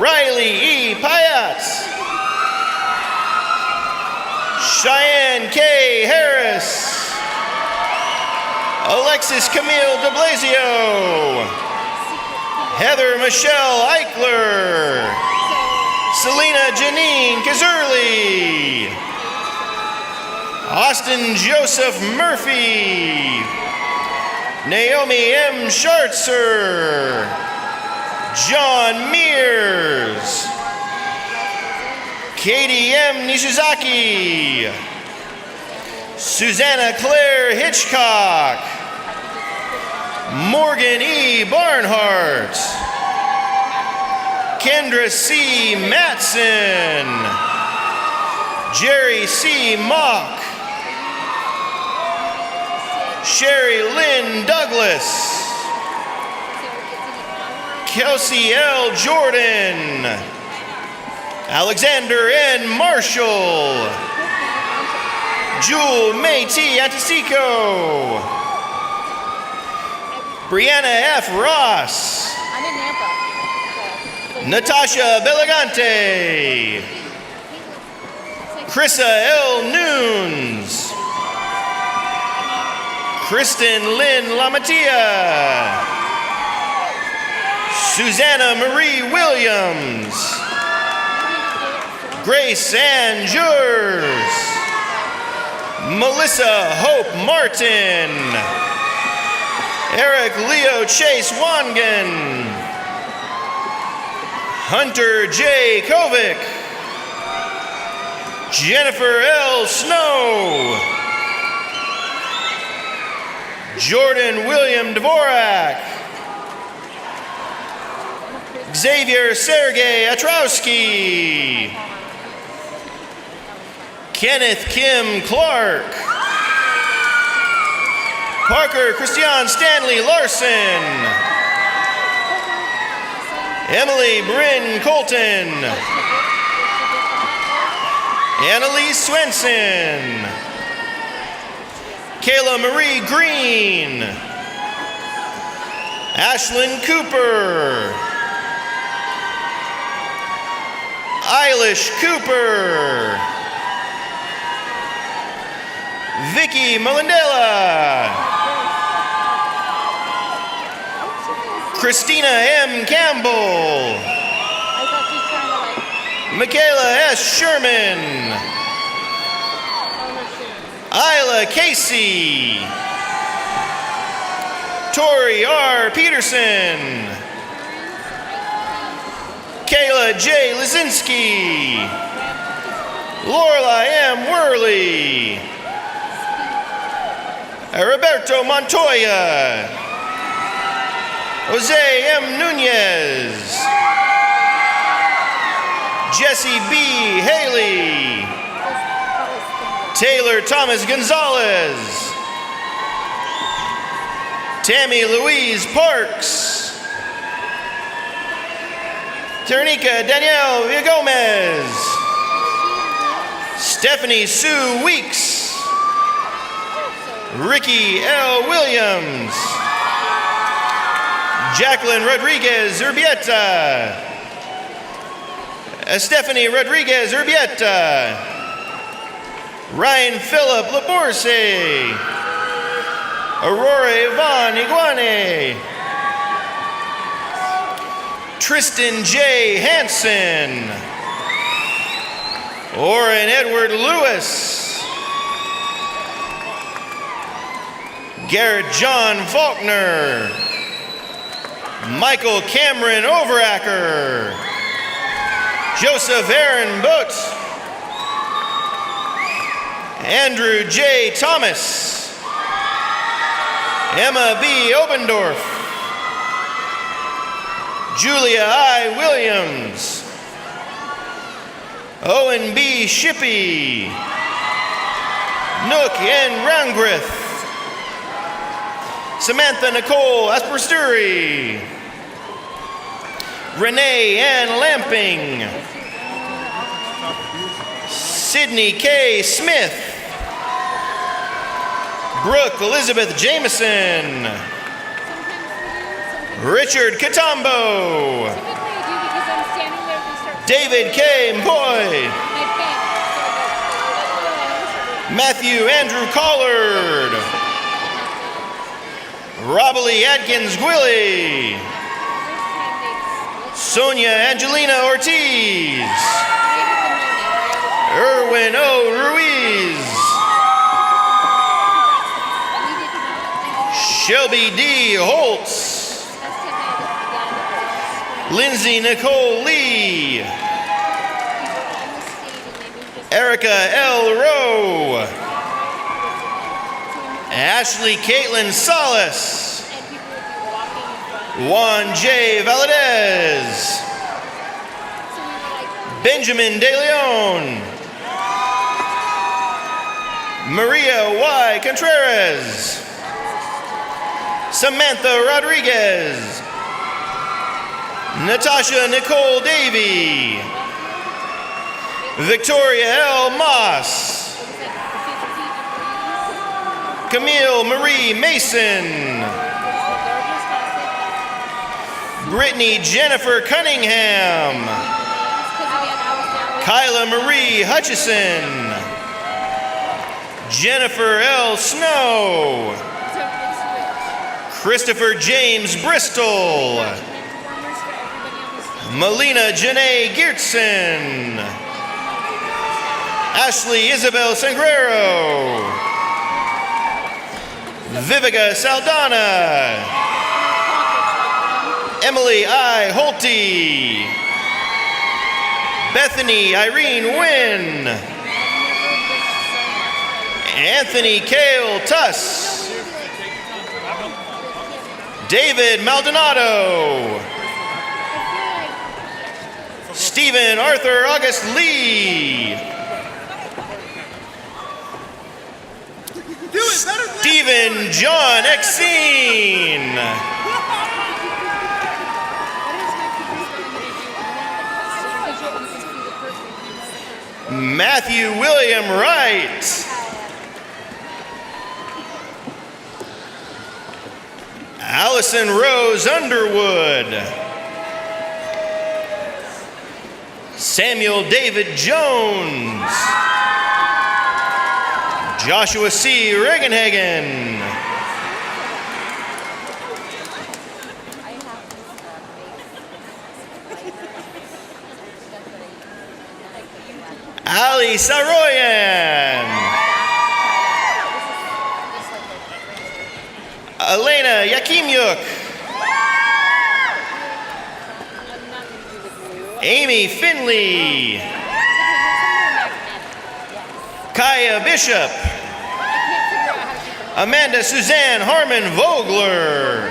Riley E. Payat, Cheyenne K. Harris, Alexis Camille de Blasio, Heather Michelle Eichler, Selena Janine Kazurli, Austin Joseph Murphy, Naomi M. Schartzer, John Mears, Katie M. Nishizaki, Susanna Claire Hitchcock, Morgan E. Barnhart, Kendra C. Matson, Jerry C. Mock, Sherry Lynn Douglas, Kelsey L. Jordan, Alexander N. Marshall, Jewel May T. Antisico, Brianna F. Ross, Natasha Beligante, Krissa L. Nunes, Kristen Lynn Lamatia, Susanna Marie Williams, Grace Ann Jurs. Melissa Hope Martin. Eric Leo Chase Wangan. Hunter J. Kovic. Jennifer L. Snow. Jordan William Dvorak. Xavier Sergey Atrowski. Kenneth Kim Clark. Parker Christian Stanley Larson. Emily Bryn Colton. Annalise Swenson. Kayla Marie Green. Ashlyn Cooper. Eilish Cooper. Vicky Melendela. Christina M. Campbell. Michaela S. Sherman. Isla Casey. Tori R. Peterson. Kayla J. Lizinski. Lorelai M. Worley. Roberto Montoya. Jose M. Nunez. Jesse B. Haley. Taylor Thomas Gonzalez. Tammy Louise Parks. Ternica Danielle Villagomez. Stephanie Sue Weeks. Ricky L. Williams. Jacqueline Rodriguez Urbieta. Stephanie Rodriguez Urbieta. Ryan Phillip Laborse. Aurora Yvonne Iguane. Tristan J. Hansen. Oren Edward Lewis. Garrett John Faulkner. Michael Cameron Overacker. Joseph Aaron Boat. Andrew J. Thomas. Emma B. Obendorf. Julia I. Williams. Owen B. Shippey. Nook N. Roundgrith. Samantha Nicole Aspersturi. Renee Ann Lamping. Sydney K. Smith. Brooke Elizabeth Jameson. Richard Katambo. David K. Mpoy. Matthew Andrew Collard. Robbly Atkins Gwilly. Sonia Angelina Ortiz. Erwin O. Ruiz. Shelby D. Holtz. Lindsay Nicole Lee. Erica L. Rowe. Ashley Caitlin Salas. Juan J. Valadez. Benjamin De Leon. Maria Y. Contreras. Samantha Rodriguez. Natasha Nicole Davey. Victoria L. Moss. Camille Marie Mason. Brittany Jennifer Cunningham. Kyla Marie Hutchison. Jennifer L. Snow. Christopher James Bristol. Melina Janae Geertsen. Ashley Isabel Sangrero. Vivica Saldana. Emily I. Holte. Bethany Irene Wynn. Anthony Cale Tuss. David Maldonado. Stephen Arthur August Lee. Stephen John Exene. Matthew William Wright. Allison Rose Underwood. Samuel David Jones. Joshua C. Regenhagen. Ali Saroyan. Elena Yakimyuk. Amy Finley. Kaya Bishop. Amanda Suzanne Harmon Vogler.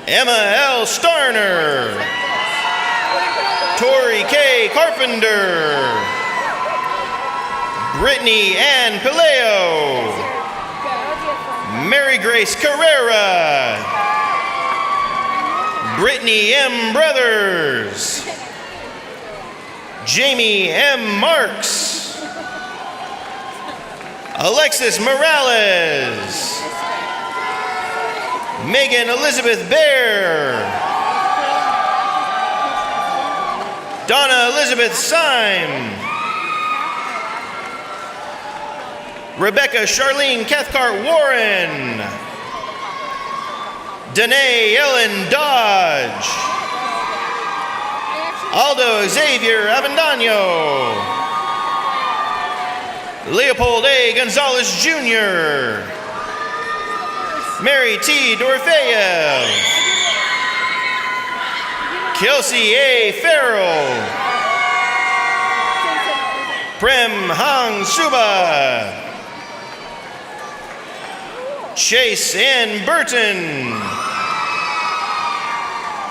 Emma L. Starner. Tori K. Carpenter. Brittany Ann Pileo. Mary Grace Carrera. Brittany M. Brothers. Jamie M. Marks. Alexis Morales. Megan Elizabeth Bear. Donna Elizabeth Syme. Rebecca Charlene Cathcart Warren. Danae Ellen Dodge. Aldo Xavier Avendano. Leopold A. Gonzalez Jr. Mary T. Dorofeyev. Kelsey A. Farrell. Prem Hang Suba. Chase N. Burton.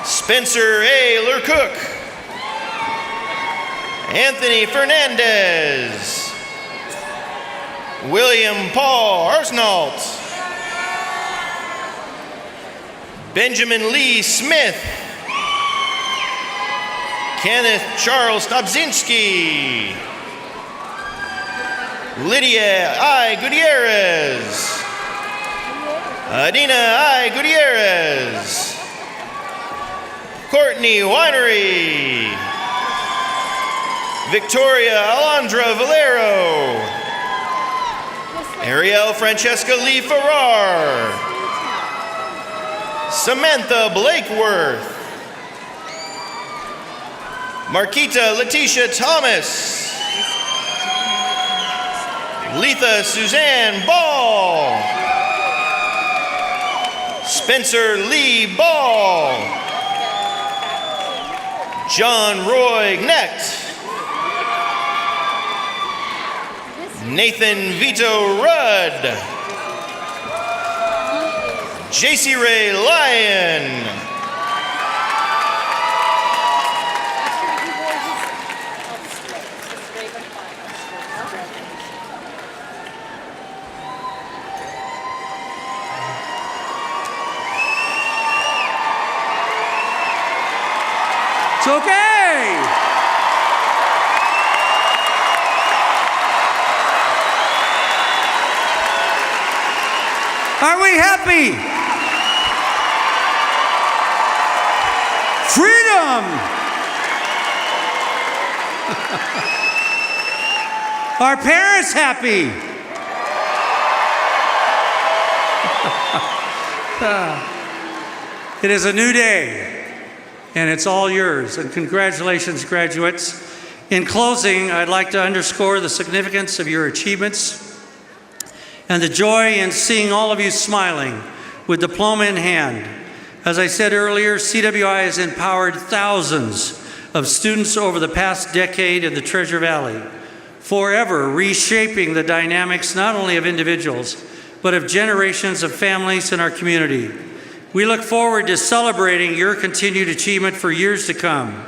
Spencer A. Lercook. Anthony Fernandez. William Paul Arsnault. Benjamin Lee Smith. Kenneth Charles Dobzinski. Lydia I. Gutierrez. Adina I. Gutierrez. Courtney Winery. Victoria Alondra Valero. Ariel Francesca Lee Farrar. Samantha Blakeworth. Marquita Letitia Thomas. Letha Suzanne Ball. Spencer Lee Ball. John Roy Knecht. Nathan Vito Rudd. JC Ray Lyon. It's okay. Are we happy? Freedom! Are parents happy? It is a new day, and it's all yours. And congratulations, graduates. In closing, I'd like to underscore the significance of your achievements and the joy in seeing all of you smiling with diploma in hand. As I said earlier, CWI has empowered thousands of students over the past decade in the Treasure Valley, forever reshaping the dynamics not only of individuals, but of generations of families in our community. We look forward to celebrating your continued achievement for years to come.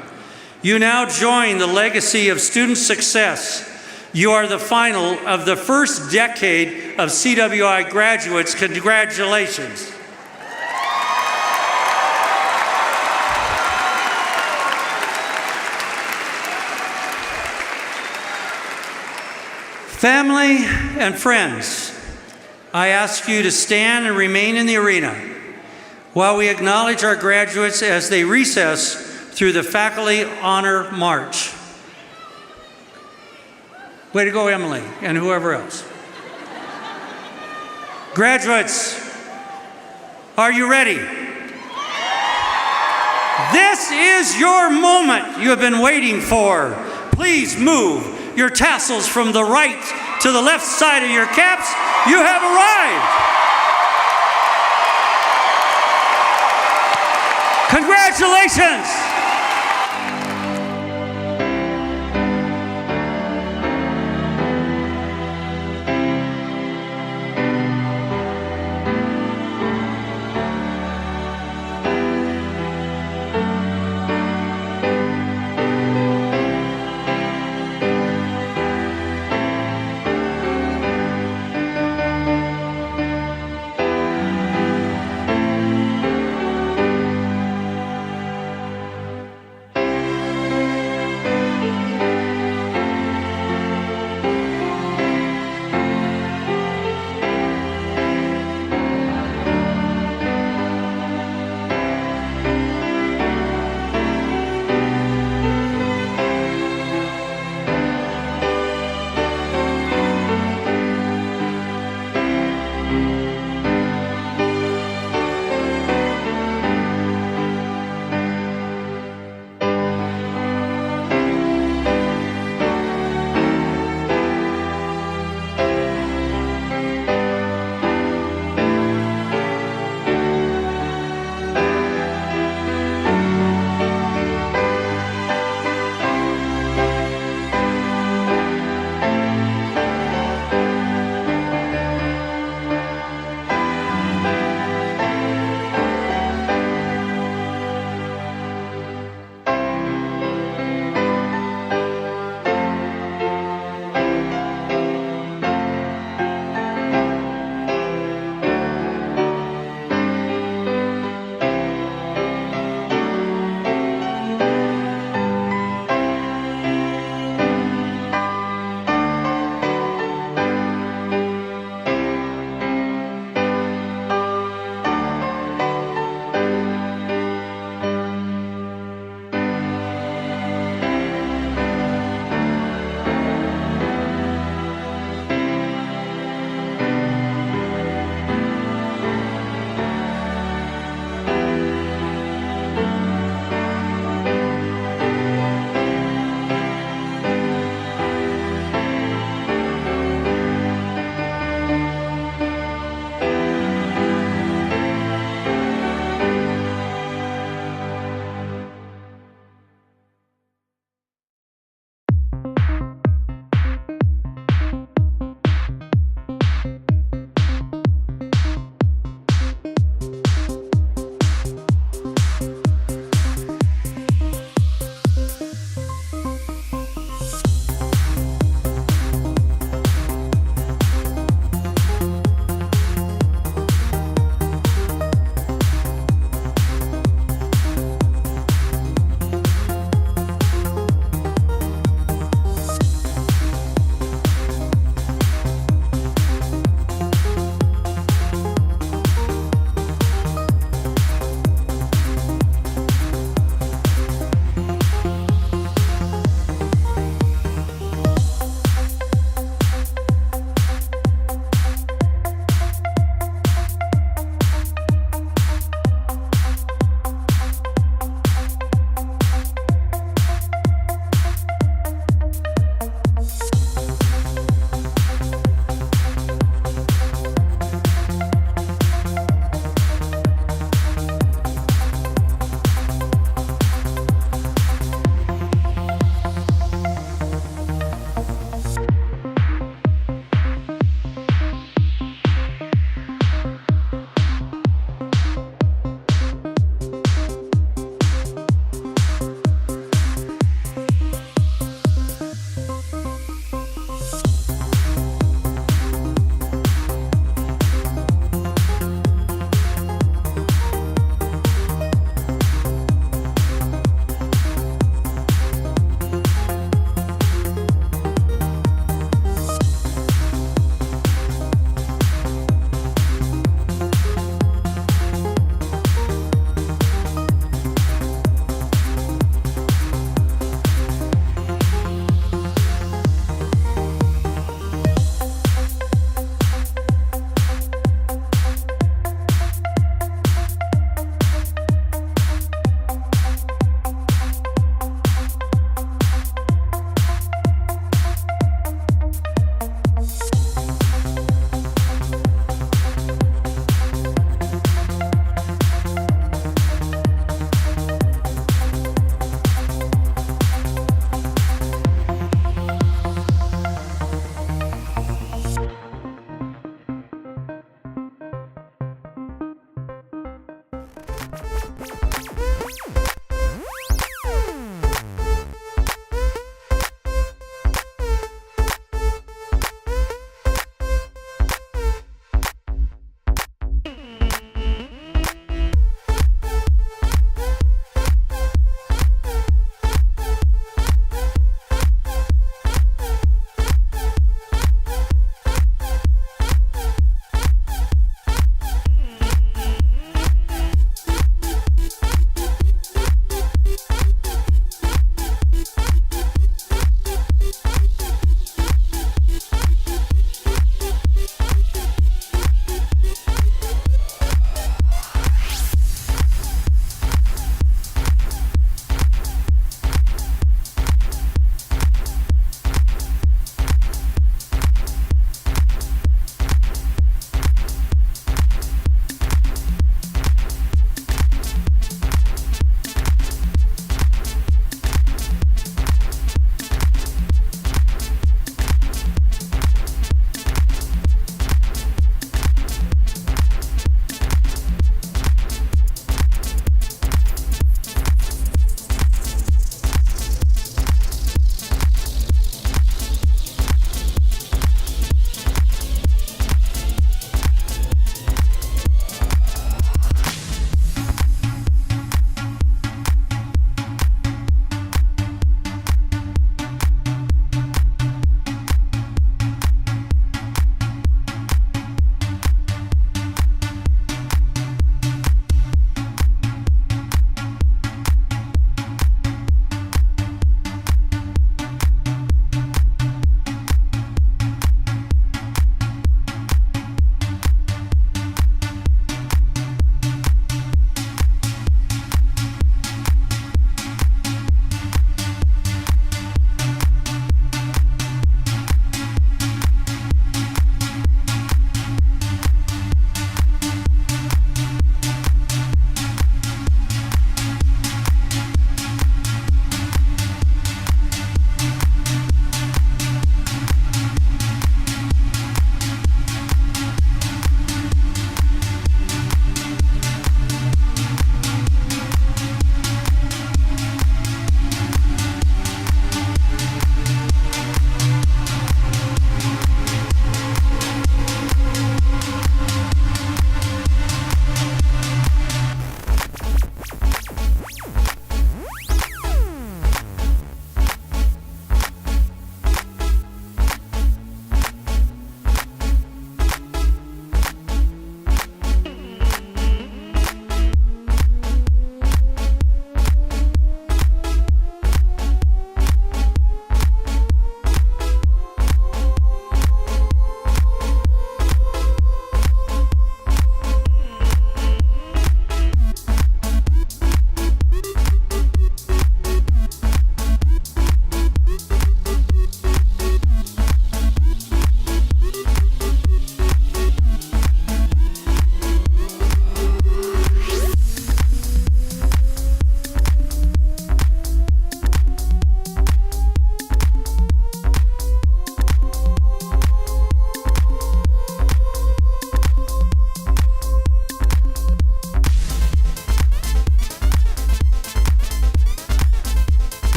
You now join the legacy of student success. You are the final of the first decade of CWI graduates. Congratulations. Family and friends, I ask you to stand and remain in the arena while we acknowledge our graduates as they recess through the Faculty Honor March. Way to go, Emily, and whoever else. Graduates, are you ready? This is your moment you have been waiting for. Please move your tassels from the right to the left side of your caps. You have arrived. Congratulations.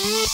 Thank you.